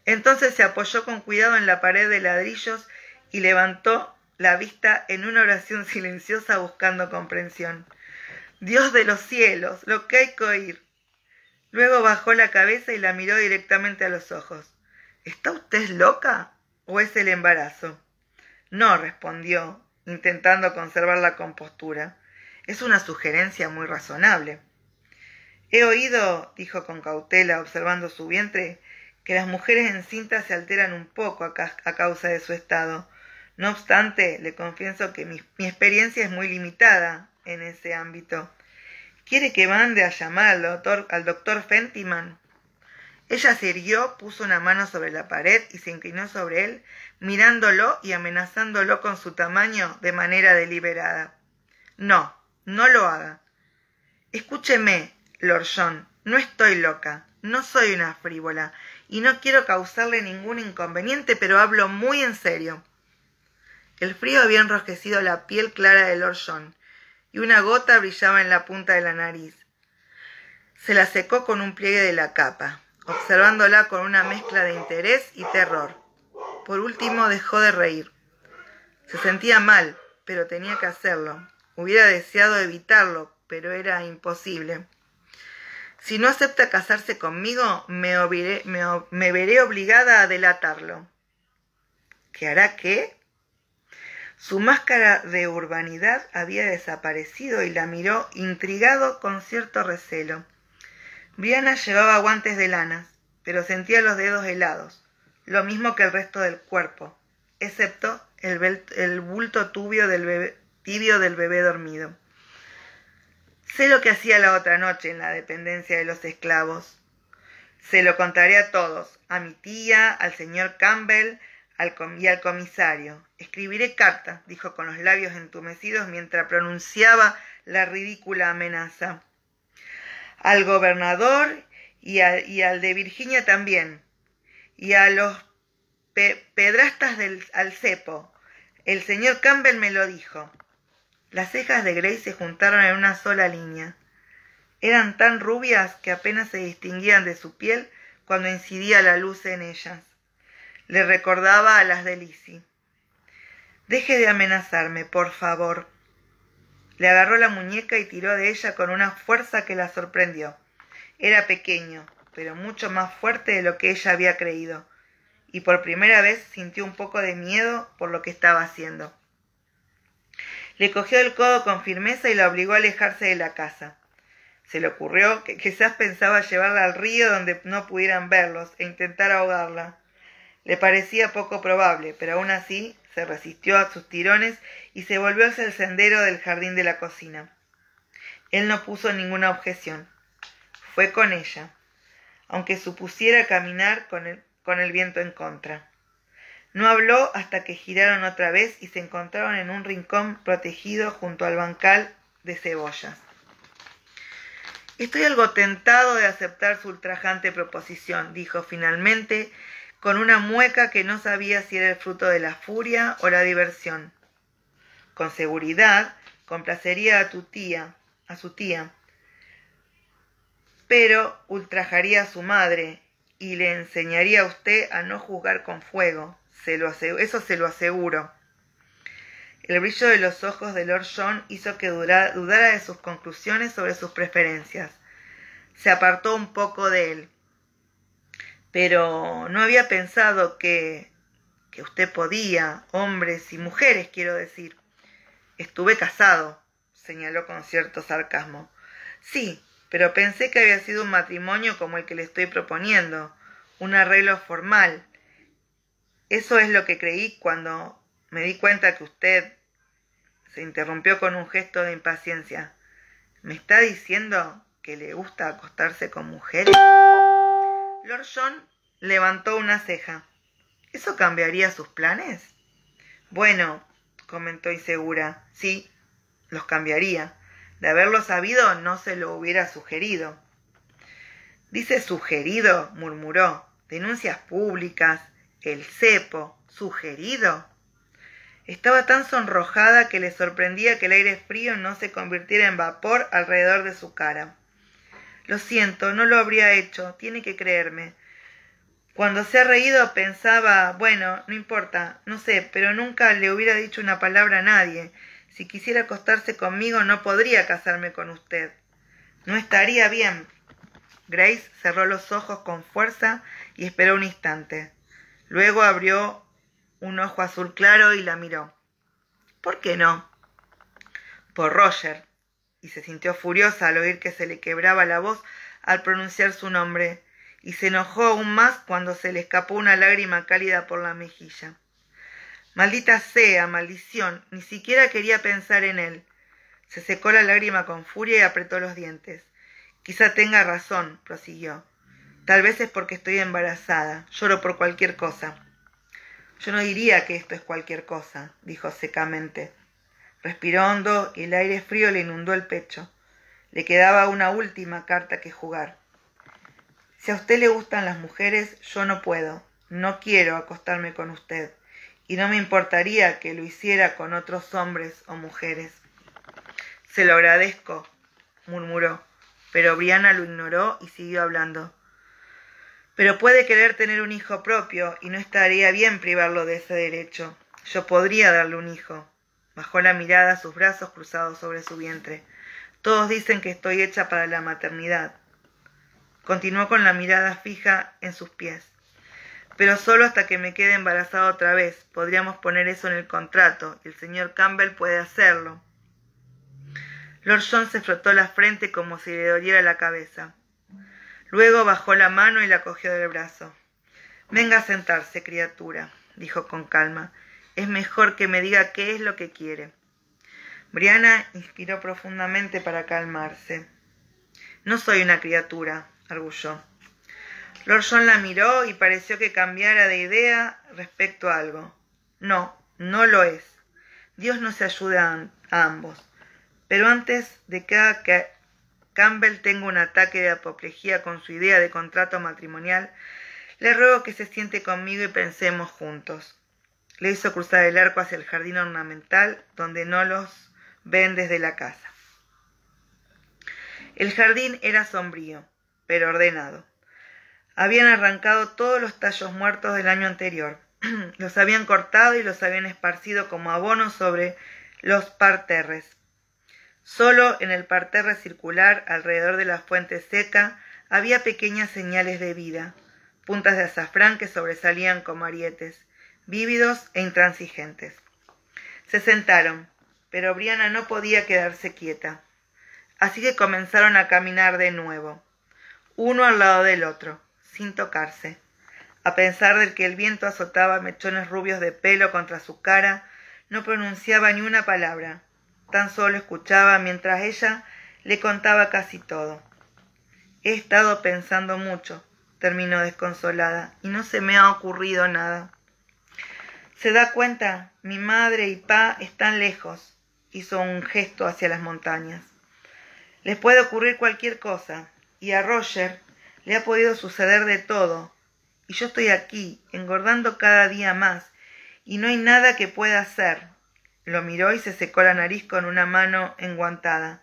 Entonces se apoyó con cuidado en la pared de ladrillos y levantó la vista en una oración silenciosa buscando comprensión. Dios de los cielos, lo que hay que oír. Luego bajó la cabeza y la miró directamente a los ojos. ¿Está usted loca o es el embarazo? No, respondió, intentando conservar la compostura. Es una sugerencia muy razonable. He oído, dijo con cautela, observando su vientre, que las mujeres encintas se alteran un poco a causa de su estado. No obstante, le confieso que mi experiencia es muy limitada en ese ámbito. ¿Quiere que mande a llamar al doctor Fentiman? Ella se irguió, puso una mano sobre la pared y se inclinó sobre él, mirándolo y amenazándolo con su tamaño de manera deliberada. No, no lo haga. Escúcheme, Lord John, no estoy loca, no soy una frívola, y no quiero causarle ningún inconveniente, pero hablo muy en serio. El frío había enrojecido la piel clara de Lord John, y una gota brillaba en la punta de la nariz. Se la secó con un pliegue de la capa, observándola con una mezcla de interés y terror. Por último dejó de reír. Se sentía mal, pero tenía que hacerlo. Hubiera deseado evitarlo, pero era imposible. Si no acepta casarse conmigo, me veré obligada a delatarlo. ¿Qué hará qué? Su máscara de urbanidad había desaparecido y la miró intrigado con cierto recelo. Briana llevaba guantes de lana, pero sentía los dedos helados, lo mismo que el resto del cuerpo, excepto el bulto tibio del bebé dormido. Sé lo que hacía la otra noche en la dependencia de los esclavos. Se lo contaré a todos, a mi tía, al señor Campbell y al comisario. Escribiré cartas, dijo con los labios entumecidos mientras pronunciaba la ridícula amenaza. Al gobernador y al de Virginia también, y a los pedrastas al cepo. El señor Campbell me lo dijo. Las cejas de Grace se juntaron en una sola línea. Eran tan rubias que apenas se distinguían de su piel cuando incidía la luz en ellas. Le recordaba a las de Lizzie. «Deje de amenazarme, por favor». Le agarró la muñeca y tiró de ella con una fuerza que la sorprendió. Era pequeño, pero mucho más fuerte de lo que ella había creído, y por primera vez sintió un poco de miedo por lo que estaba haciendo. Le cogió el codo con firmeza y la obligó a alejarse de la casa. Se le ocurrió que quizás pensaba llevarla al río donde no pudieran verlos e intentar ahogarla. Le parecía poco probable, pero aún así se resistió a sus tirones y se volvió hacia el sendero del jardín de la cocina. Él no puso ninguna objeción. Fue con ella, aunque supusiera caminar con el viento en contra. No habló hasta que giraron otra vez y se encontraron en un rincón protegido junto al bancal de cebollas. «Estoy algo tentado de aceptar su ultrajante proposición», dijo finalmente, con una mueca que no sabía si era el fruto de la furia o la diversión. «Con seguridad complacería a su tía, pero ultrajaría a su madre y le enseñaría a usted a no juzgar con fuego. Eso se lo aseguro». El brillo de los ojos de Lord John hizo que dudara de sus conclusiones sobre sus preferencias. Se apartó un poco de él. «Pero no había pensado que usted podía, hombres y mujeres, quiero decir». «Estuve casado», señaló con cierto sarcasmo. «Sí, pero pensé que había sido un matrimonio como el que le estoy proponiendo, un arreglo formal. Eso es lo que creí cuando me di cuenta que usted...» Se interrumpió con un gesto de impaciencia. «¿Me está diciendo que le gusta acostarse con mujeres?» Lord John levantó una ceja. ¿Eso cambiaría sus planes? «Bueno», comentó insegura, «sí, los cambiaría. De haberlo sabido, no se lo hubiera sugerido». «Dice sugerido», murmuró. «Denuncias públicas, el cepo, sugerido». Estaba tan sonrojada que le sorprendía que el aire frío no se convirtiera en vapor alrededor de su cara. «Lo siento, no lo habría hecho, tiene que creerme. Cuando se ha reído pensaba, bueno, no importa, no sé, pero nunca le hubiera dicho una palabra a nadie. Si quisiera acostarse conmigo no podría casarme con usted. No estaría bien». Grace cerró los ojos con fuerza y esperó un instante. Luego abrió un ojo azul claro y la miró. «¿Por qué no?» «Por Roger», y se sintió furiosa al oír que se le quebraba la voz al pronunciar su nombre, y se enojó aún más cuando se le escapó una lágrima cálida por la mejilla. «Maldita sea, maldición, ni siquiera quería pensar en él». Se secó la lágrima con furia y apretó los dientes. «Quizá tenga razón», prosiguió. «Tal vez es porque estoy embarazada. Lloro por cualquier cosa». «Yo no diría que esto es cualquier cosa», dijo secamente. Respiró hondo y el aire frío le inundó el pecho. Le quedaba una última carta que jugar. «Si a usted le gustan las mujeres, yo no puedo. No quiero acostarme con usted. Y no me importaría que lo hiciera con otros hombres o mujeres». «Se lo agradezco», murmuró, pero Brianna lo ignoró y siguió hablando. «Pero puede querer tener un hijo propio y no estaría bien privarlo de ese derecho. Yo podría darle un hijo». Bajó la mirada, sus brazos cruzados sobre su vientre. «Todos dicen que estoy hecha para la maternidad». Continuó con la mirada fija en sus pies. «Pero solo hasta que me quede embarazada otra vez. Podríamos poner eso en el contrato. El señor Campbell puede hacerlo». Lord John se frotó la frente como si le doliera la cabeza. Luego bajó la mano y la cogió del brazo. «Venga a sentarse, criatura», dijo con calma. Es mejor que me diga qué es lo que quiere. Brianna inspiró profundamente para calmarse. No soy una criatura, arguyó. Lord John la miró y pareció que cambiara de idea respecto a algo. No, no lo es. Dios nos ayuda a ambos. Pero antes de que Campbell tenga un ataque de apoplejía con su idea de contrato matrimonial, le ruego que se siente conmigo y pensemos juntos. Le hizo cruzar el arco hacia el jardín ornamental, donde no los ven desde la casa. El jardín era sombrío, pero ordenado. Habían arrancado todos los tallos muertos del año anterior. Los habían cortado y los habían esparcido como abono sobre los parterres. Solo en el parterre circular, alrededor de la fuente seca, había pequeñas señales de vida, puntas de azafrán que sobresalían como arietes, vívidos e intransigentes. Se sentaron, pero Brianna no podía quedarse quieta. Así que comenzaron a caminar de nuevo, uno al lado del otro, sin tocarse. A pesar de que el viento azotaba mechones rubios de pelo contra su cara, no pronunciaba ni una palabra. Tan solo escuchaba mientras ella le contaba casi todo. He estado pensando mucho, terminó desconsolada, y no se me ha ocurrido nada. ¿Se da cuenta? Mi madre y pa están lejos, hizo un gesto hacia las montañas. Les puede ocurrir cualquier cosa, y a Roger le ha podido suceder de todo, y yo estoy aquí, engordando cada día más, y no hay nada que pueda hacer. Lo miró y se secó la nariz con una mano enguantada.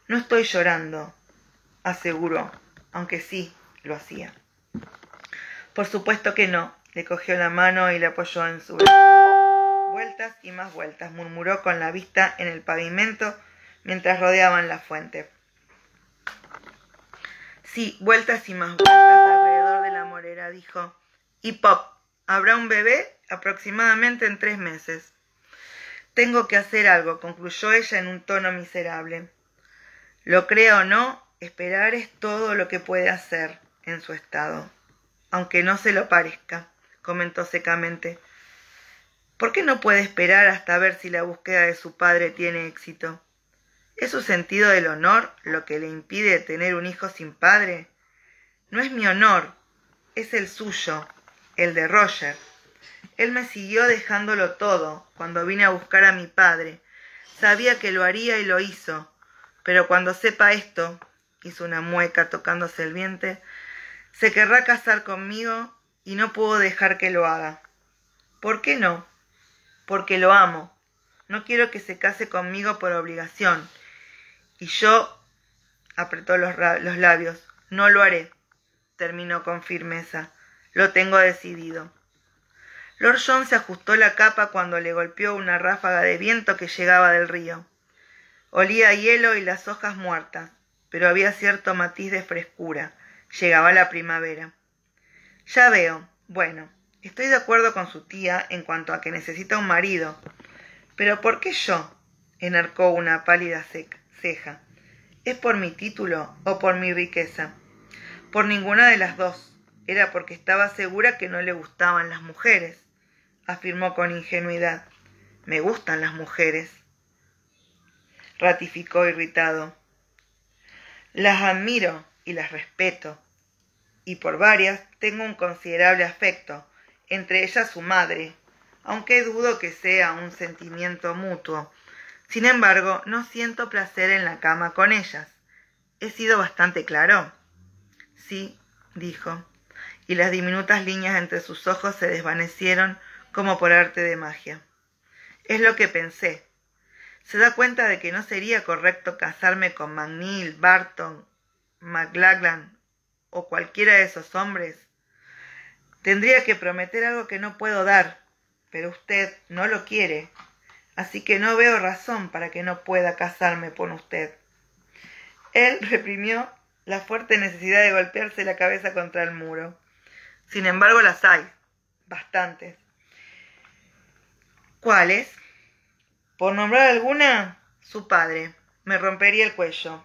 No estoy llorando, aseguró, aunque sí lo hacía. Por supuesto que no, le cogió la mano y la apoyó en su brazo. Vueltas y más vueltas, murmuró con la vista en el pavimento mientras rodeaban la fuente. Sí, vueltas y más vueltas alrededor de la morera, dijo. Y Pop, habrá un bebé aproximadamente en 3 meses. Tengo que hacer algo, concluyó ella en un tono miserable. Lo crea o no, esperar es todo lo que puede hacer en su estado. Aunque no se lo parezca, comentó secamente. ¿Por qué no puede esperar hasta ver si la búsqueda de su padre tiene éxito? ¿Es su sentido del honor lo que le impide tener un hijo sin padre? No es mi honor, es el suyo, el de Roger. Él me siguió dejándolo todo cuando vine a buscar a mi padre. Sabía que lo haría y lo hizo. Pero cuando sepa esto, hizo una mueca tocándose el vientre, se querrá casar conmigo y no puedo dejar que lo haga. ¿Por qué no? Porque lo amo. No quiero que se case conmigo por obligación. Y yo, apretó los labios, no lo haré, terminó con firmeza. Lo tengo decidido. Lord John se ajustó la capa cuando le golpeó una ráfaga de viento que llegaba del río. Olía a hielo y las hojas muertas, pero había cierto matiz de frescura. Llegaba la primavera. Ya veo. Bueno, estoy de acuerdo con su tía en cuanto a que necesita un marido. ¿Pero por qué yo? Enarcó una pálida ceja. ¿Es por mi título o por mi riqueza? Por ninguna de las dos. Era porque estaba segura que no le gustaban las mujeres, afirmó con ingenuidad. Me gustan las mujeres, ratificó irritado. Las admiro y las respeto, y por varias tengo un considerable afecto, entre ellas su madre, aunque dudo que sea un sentimiento mutuo. Sin embargo, no siento placer en la cama con ellas. ¿He sido bastante claro? Sí, dijo, y las diminutas líneas entre sus ojos se desvanecieron como por arte de magia. Es lo que pensé. ¿Se da cuenta de que no sería correcto casarme con McNeil, Barton, McLachlan o cualquiera de esos hombres? Tendría que prometer algo que no puedo dar, pero usted no lo quiere, así que no veo razón para que no pueda casarme con usted. Él reprimió la fuerte necesidad de golpearse la cabeza contra el muro. Sin embargo, las hay, bastantes. ¿Cuáles? Por nombrar alguna, su padre. Me rompería el cuello.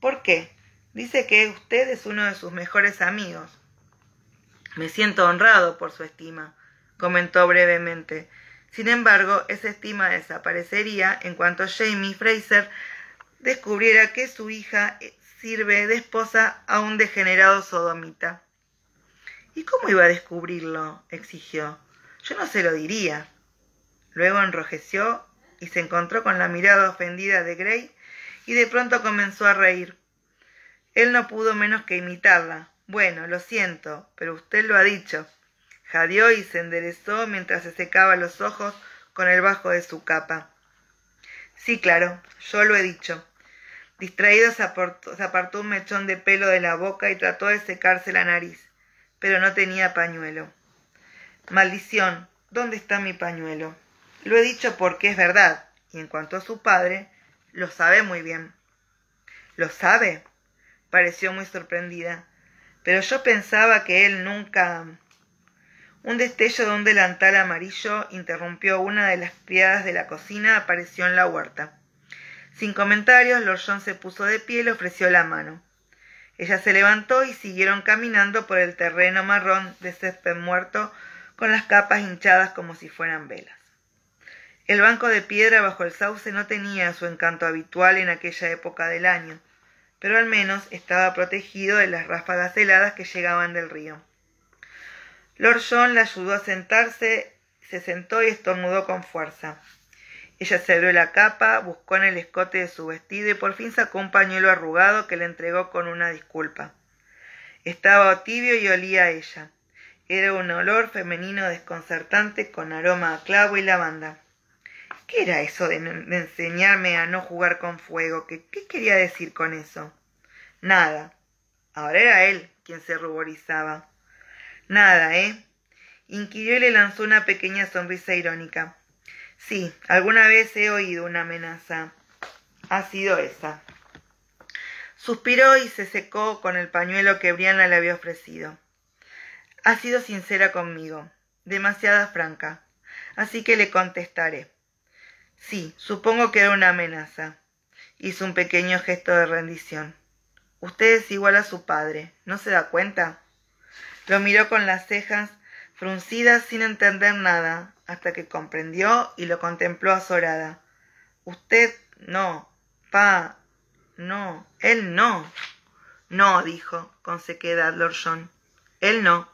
¿Por qué? Dice que usted es uno de sus mejores amigos. Me siento honrado por su estima, comentó brevemente. Sin embargo, esa estima desaparecería en cuanto Jamie Fraser descubriera que su hija sirve de esposa a un degenerado sodomita. ¿Y cómo iba a descubrirlo?, exigió. Yo no se lo diría. Luego enrojeció y se encontró con la mirada ofendida de Gray y de pronto comenzó a reír. Él no pudo menos que imitarla. Bueno, lo siento, pero usted lo ha dicho. Jadeó y se enderezó mientras se secaba los ojos con el bajo de su capa. Sí, claro, yo lo he dicho. Distraído se apartó un mechón de pelo de la boca y trató de secarse la nariz, pero no tenía pañuelo. Maldición, ¿dónde está mi pañuelo? Lo he dicho porque es verdad, y en cuanto a su padre, lo sabe muy bien. ¿Lo sabe? Pareció muy sorprendida. Pero yo pensaba que él nunca... Un destello de un delantal amarillo interrumpió una de las criadas de la cocina, apareció en la huerta. Sin comentarios, Lord John se puso de pie y le ofreció la mano. Ella se levantó y siguieron caminando por el terreno marrón de césped muerto con las capas hinchadas como si fueran velas. El banco de piedra bajo el sauce no tenía su encanto habitual en aquella época del año, pero al menos estaba protegido de las ráfagas heladas que llegaban del río. Lord John la ayudó a sentarse, se sentó y estornudó con fuerza. Ella se abrió la capa, buscó en el escote de su vestido y por fin sacó un pañuelo arrugado que le entregó con una disculpa. Estaba tibio y olía a ella. Era un olor femenino desconcertante con aroma a clavo y lavanda. ¿Qué era eso de enseñarme a no jugar con fuego? ¿Qué quería decir con eso? Nada. Ahora era él quien se ruborizaba. Nada, ¿eh? Inquirió y le lanzó una pequeña sonrisa irónica. Sí, alguna vez he oído una amenaza. Ha sido esa. Suspiró y se secó con el pañuelo que Brianna le había ofrecido. Ha sido sincera conmigo, demasiado franca, así que le contestaré. Sí, supongo que era una amenaza. Hizo un pequeño gesto de rendición. Usted es igual a su padre, ¿no se da cuenta? Lo miró con las cejas fruncidas sin entender nada, hasta que comprendió y lo contempló azorada. Usted no, pa, no, él no. No, dijo con sequedad Lord John. Él no,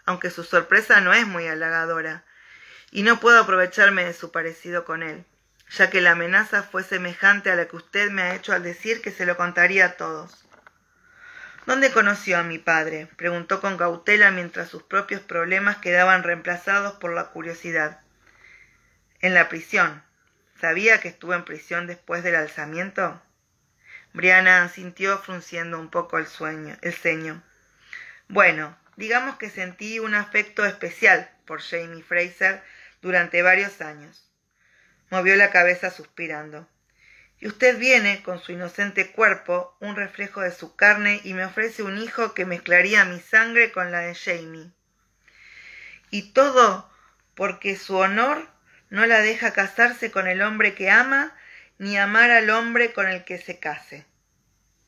aunque su sorpresa no es muy halagadora, y no puedo aprovecharme de su parecido con él, ya que la amenaza fue semejante a la que usted me ha hecho al decir que se lo contaría a todos. ¿Dónde conoció a mi padre?, preguntó con cautela mientras sus propios problemas quedaban reemplazados por la curiosidad. En la prisión. ¿Sabía que estuvo en prisión después del alzamiento? Brianna asintió frunciendo un poco el ceño. Bueno, digamos que sentí un afecto especial por Jamie Fraser durante varios años. Movió la cabeza suspirando. Y usted viene, con su inocente cuerpo, un reflejo de su carne, y me ofrece un hijo que mezclaría mi sangre con la de Jamie. Y todo porque su honor no la deja casarse con el hombre que ama, ni amar al hombre con el que se case.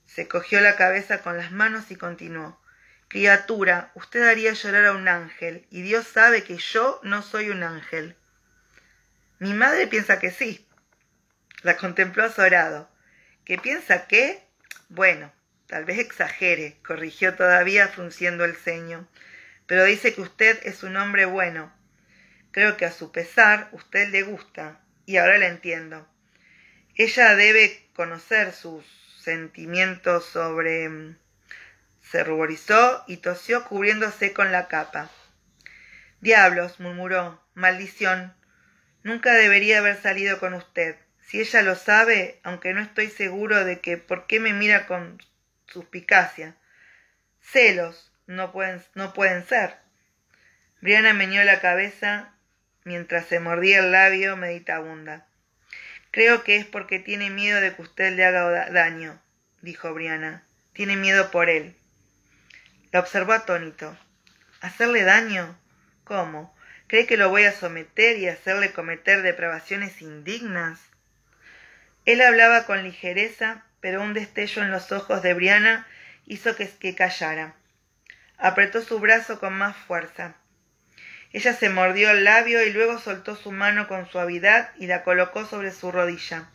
Se cogió la cabeza con las manos y continuó. Criatura, usted haría llorar a un ángel, y Dios sabe que yo no soy un ángel. Mi madre piensa que sí. La contempló azorado. ¿Qué piensa qué? Bueno, tal vez exagere, corrigió todavía frunciendo el ceño. Pero dice que usted es un hombre bueno. Creo que a su pesar usted le gusta, y ahora la entiendo. Ella debe conocer sus sentimientos sobre... Se ruborizó y tosió cubriéndose con la capa. Diablos, murmuró, maldición. Nunca debería haber salido con usted. Si ella lo sabe, aunque no estoy seguro de que por qué me mira con suspicacia. Celos no pueden ser. Brianna meneó la cabeza mientras se mordía el labio meditabunda. Creo que es porque tiene miedo de que usted le haga daño, dijo Brianna. Tiene miedo por él. La observó atónito. ¿Hacerle daño? ¿Cómo? ¿Cree que lo voy a someter y hacerle cometer depravaciones indignas? Él hablaba con ligereza, pero un destello en los ojos de Brianna hizo que callara. Apretó su brazo con más fuerza. Ella se mordió el labio y luego soltó su mano con suavidad y la colocó sobre su rodilla.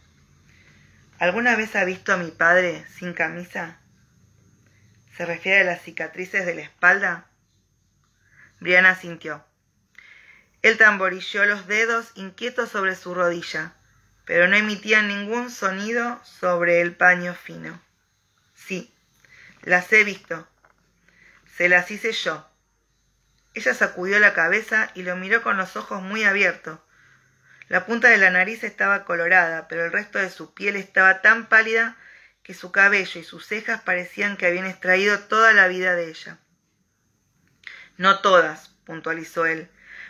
¿Alguna vez ha visto a mi padre sin camisa? ¿Se refiere a las cicatrices de la espalda? Brianna asintió. Él tamborilleó los dedos inquietos sobre su rodilla, pero no emitían ningún sonido sobre el paño fino. Sí, las he visto. Se las hice yo. Ella sacudió la cabeza y lo miró con los ojos muy abiertos. La punta de la nariz estaba colorada, pero el resto de su piel estaba tan pálida que su cabello y sus cejas parecían que habían extraído toda la vida de ella. No todas, puntualizó él,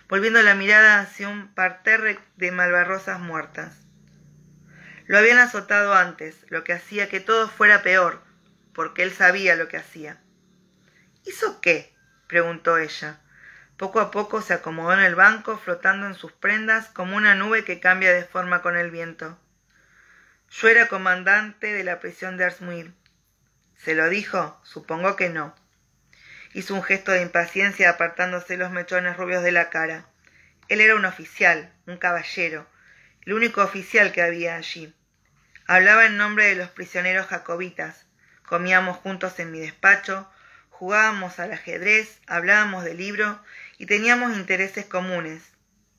volviendo la mirada hacia un parterre de malvarrosas muertas. Lo habían azotado antes, lo que hacía que todo fuera peor, porque él sabía lo que hacía. ¿Hizo qué?, preguntó ella. Poco a poco se acomodó en el banco, flotando en sus prendas como una nube que cambia de forma con el viento. Yo era comandante de la prisión de Arsmuir. ¿Se lo dijo? Supongo que no. Hizo un gesto de impaciencia apartándose los mechones rubios de la cara. Él era un oficial, un caballero, el único oficial que había allí. Hablaba en nombre de los prisioneros jacobitas. Comíamos juntos en mi despacho, jugábamos al ajedrez, hablábamos de libros y teníamos intereses comunes,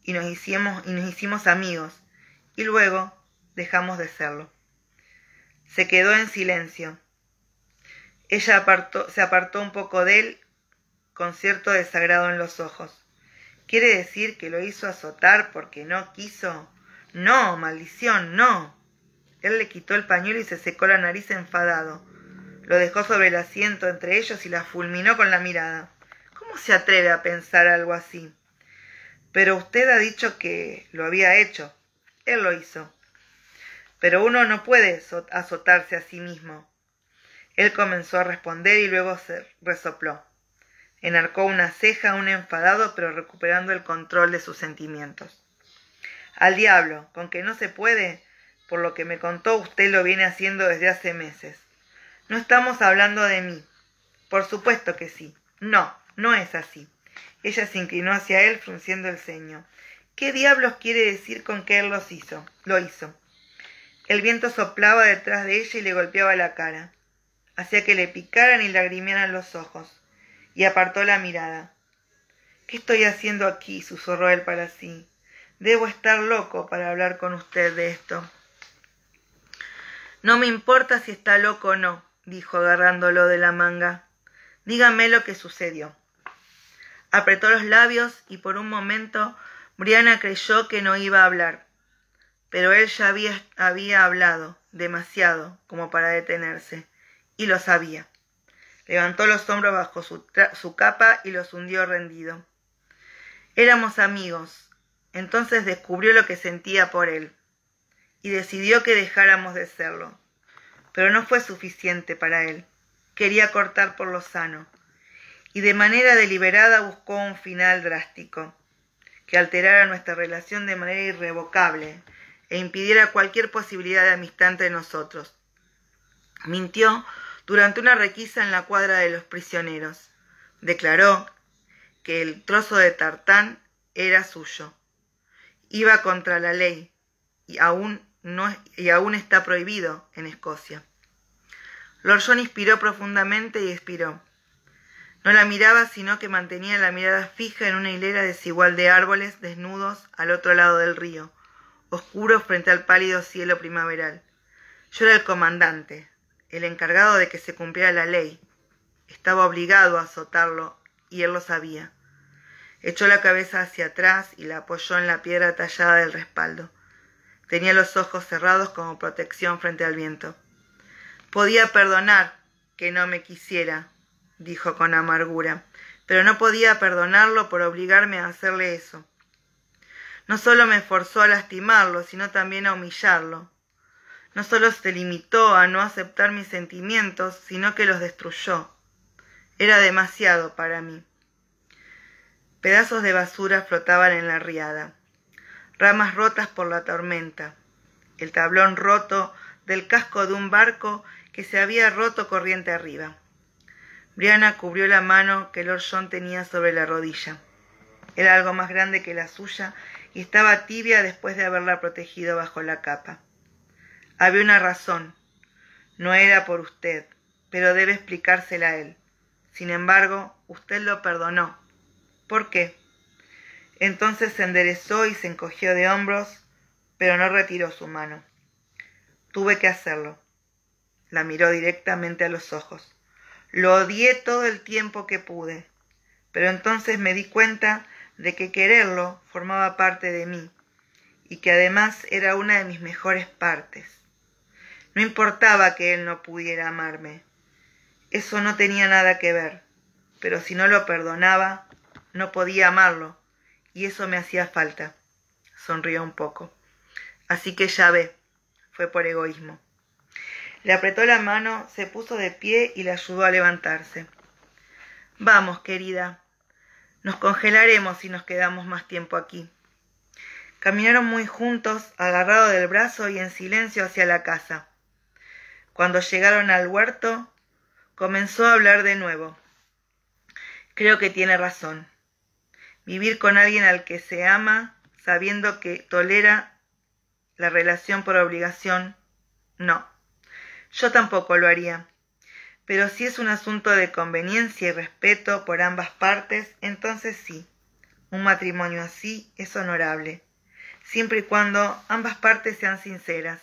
y nos hicimos amigos, y luego dejamos de serlo. Se quedó en silencio. Ella se apartó un poco de él con cierto desagrado en los ojos. ¿Quiere decir que lo hizo azotar porque no quiso? No, maldición, no. Él le quitó el pañuelo y se secó la nariz enfadado. Lo dejó sobre el asiento entre ellos y la fulminó con la mirada. ¿Cómo se atreve a pensar algo así? Pero usted ha dicho que lo había hecho. Él lo hizo. Pero uno no puede azotarse a sí mismo. Él comenzó a responder y luego se resopló. Enarcó una ceja, un enfadado, pero recuperando el control de sus sentimientos. Al diablo, con que no se puede, por lo que me contó, usted lo viene haciendo desde hace meses. No estamos hablando de mí. Por supuesto que sí. No, no es así. Ella se inclinó hacia él, frunciendo el ceño. ¿Qué diablos quiere decir con que él lo hizo? El viento soplaba detrás de ella y le golpeaba la cara. Hacía que le picaran y lagrimearan los ojos. Y apartó la mirada. ¿Qué estoy haciendo aquí?, susurró él para sí. Debo estar loco para hablar con usted de esto. No me importa si está loco o no, dijo agarrándolo de la manga. Dígame lo que sucedió. Apretó los labios y por un momento Brianna creyó que no iba a hablar. Pero él ya había hablado, demasiado, como para detenerse, y lo sabía. Levantó los hombros bajo su capa y los hundió rendido. Éramos amigos. Entonces descubrió lo que sentía por él, y decidió que dejáramos de serlo. Pero no fue suficiente para él. Quería cortar por lo sano, y de manera deliberada buscó un final drástico, que alterara nuestra relación de manera irrevocable e impidiera cualquier posibilidad de amistad entre nosotros. Mintió durante una requisa en la cuadra de los prisioneros. Declaró que el trozo de tartán era suyo. Iba contra la ley y aún está prohibido en Escocia. Lord John inspiró profundamente y expiró. No la miraba, sino que mantenía la mirada fija en una hilera desigual de árboles desnudos al otro lado del río, oscuros frente al pálido cielo primaveral. Yo era el comandante, el encargado de que se cumpliera la ley. Estaba obligado a azotarlo, y él lo sabía. Echó la cabeza hacia atrás y la apoyó en la piedra tallada del respaldo. Tenía los ojos cerrados como protección frente al viento. Podía perdonar que no me quisiera, dijo con amargura, pero no podía perdonarlo por obligarme a hacerle eso. No solo me forzó a lastimarlo, sino también a humillarlo. No solo se limitó a no aceptar mis sentimientos, sino que los destruyó. Era demasiado para mí. Pedazos de basura flotaban en la riada, ramas rotas por la tormenta, el tablón roto del casco de un barco que se había roto corriente arriba. Brianna cubrió la mano que Lord John tenía sobre la rodilla. Era algo más grande que la suya y estaba tibia después de haberla protegido bajo la capa. Había una razón. No era por usted, pero debe explicársela a él. Sin embargo, usted lo perdonó. ¿Por qué? Entonces se enderezó y se encogió de hombros, pero no retiró su mano. Tuve que hacerlo. La miró directamente a los ojos. Lo odié todo el tiempo que pude, pero entonces me di cuenta de que quererlo formaba parte de mí y que además era una de mis mejores partes. No importaba que él no pudiera amarme. Eso no tenía nada que ver, pero si no lo perdonaba, no podía amarlo, y eso me hacía falta. Sonrió un poco. Así que ya ve, fue por egoísmo. Le apretó la mano, se puso de pie y le ayudó a levantarse. Vamos, querida, nos congelaremos si nos quedamos más tiempo aquí. Caminaron muy juntos, agarrados del brazo y en silencio hacia la casa. Cuando llegaron al huerto, comenzó a hablar de nuevo. Creo que tiene razón. Vivir con alguien al que se ama, sabiendo que tolera la relación por obligación, no. Yo tampoco lo haría. Pero si es un asunto de conveniencia y respeto por ambas partes, entonces sí. Un matrimonio así es honorable, siempre y cuando ambas partes sean sinceras.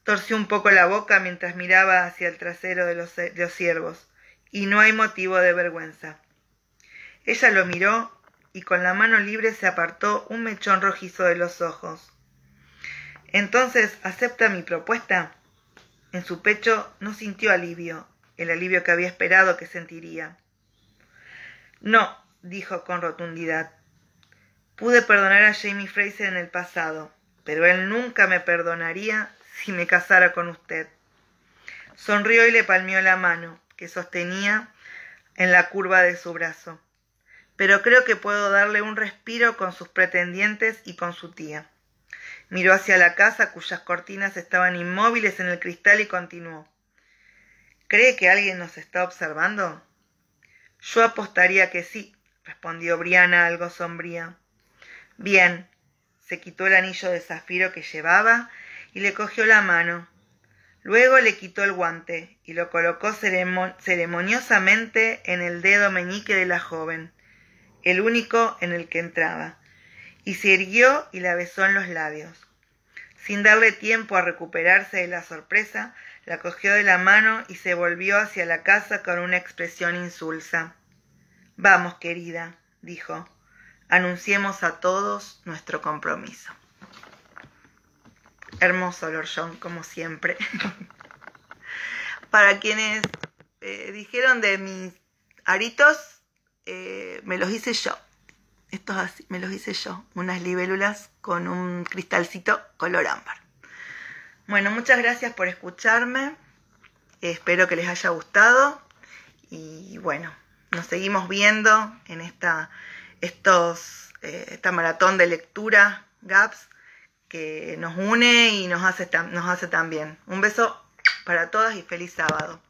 Torció un poco la boca mientras miraba hacia el trasero de los ciervos, y no hay motivo de vergüenza. Ella lo miró y con la mano libre se apartó un mechón rojizo de los ojos. Entonces, ¿acepta mi propuesta? En su pecho no sintió alivio, el alivio que había esperado que sentiría. No, dijo con rotundidad. Pude perdonar a Jamie Fraser en el pasado, pero él nunca me perdonaría si me casara con usted. Sonrió y le palmeó la mano, que sostenía en la curva de su brazo. Pero creo que puedo darle un respiro con sus pretendientes y con su tía. Miró hacia la casa, cuyas cortinas estaban inmóviles en el cristal, y continuó. ¿Cree que alguien nos está observando? Yo apostaría que sí, respondió Brianna algo sombría. Bien. Se quitó el anillo de zafiro que llevaba y le cogió la mano. Luego le quitó el guante y lo colocó ceremoniosamente en el dedo meñique de la joven, el único en el que entraba, y se irguió y la besó en los labios. Sin darle tiempo a recuperarse de la sorpresa, la cogió de la mano y se volvió hacia la casa con una expresión insulsa. Vamos, querida, dijo, anunciemos a todos nuestro compromiso. Hermoso Lord John, como siempre. Para quienes dijeron de mis aritos, me los hice yo. Estos así, me los hice yo. Unas libélulas con un cristalcito color ámbar. Bueno, muchas gracias por escucharme. Espero que les haya gustado. Y bueno, nos seguimos viendo en esta maratón de lectura, GAPS, que nos une y nos hace tan bien. Un beso para todas y feliz sábado.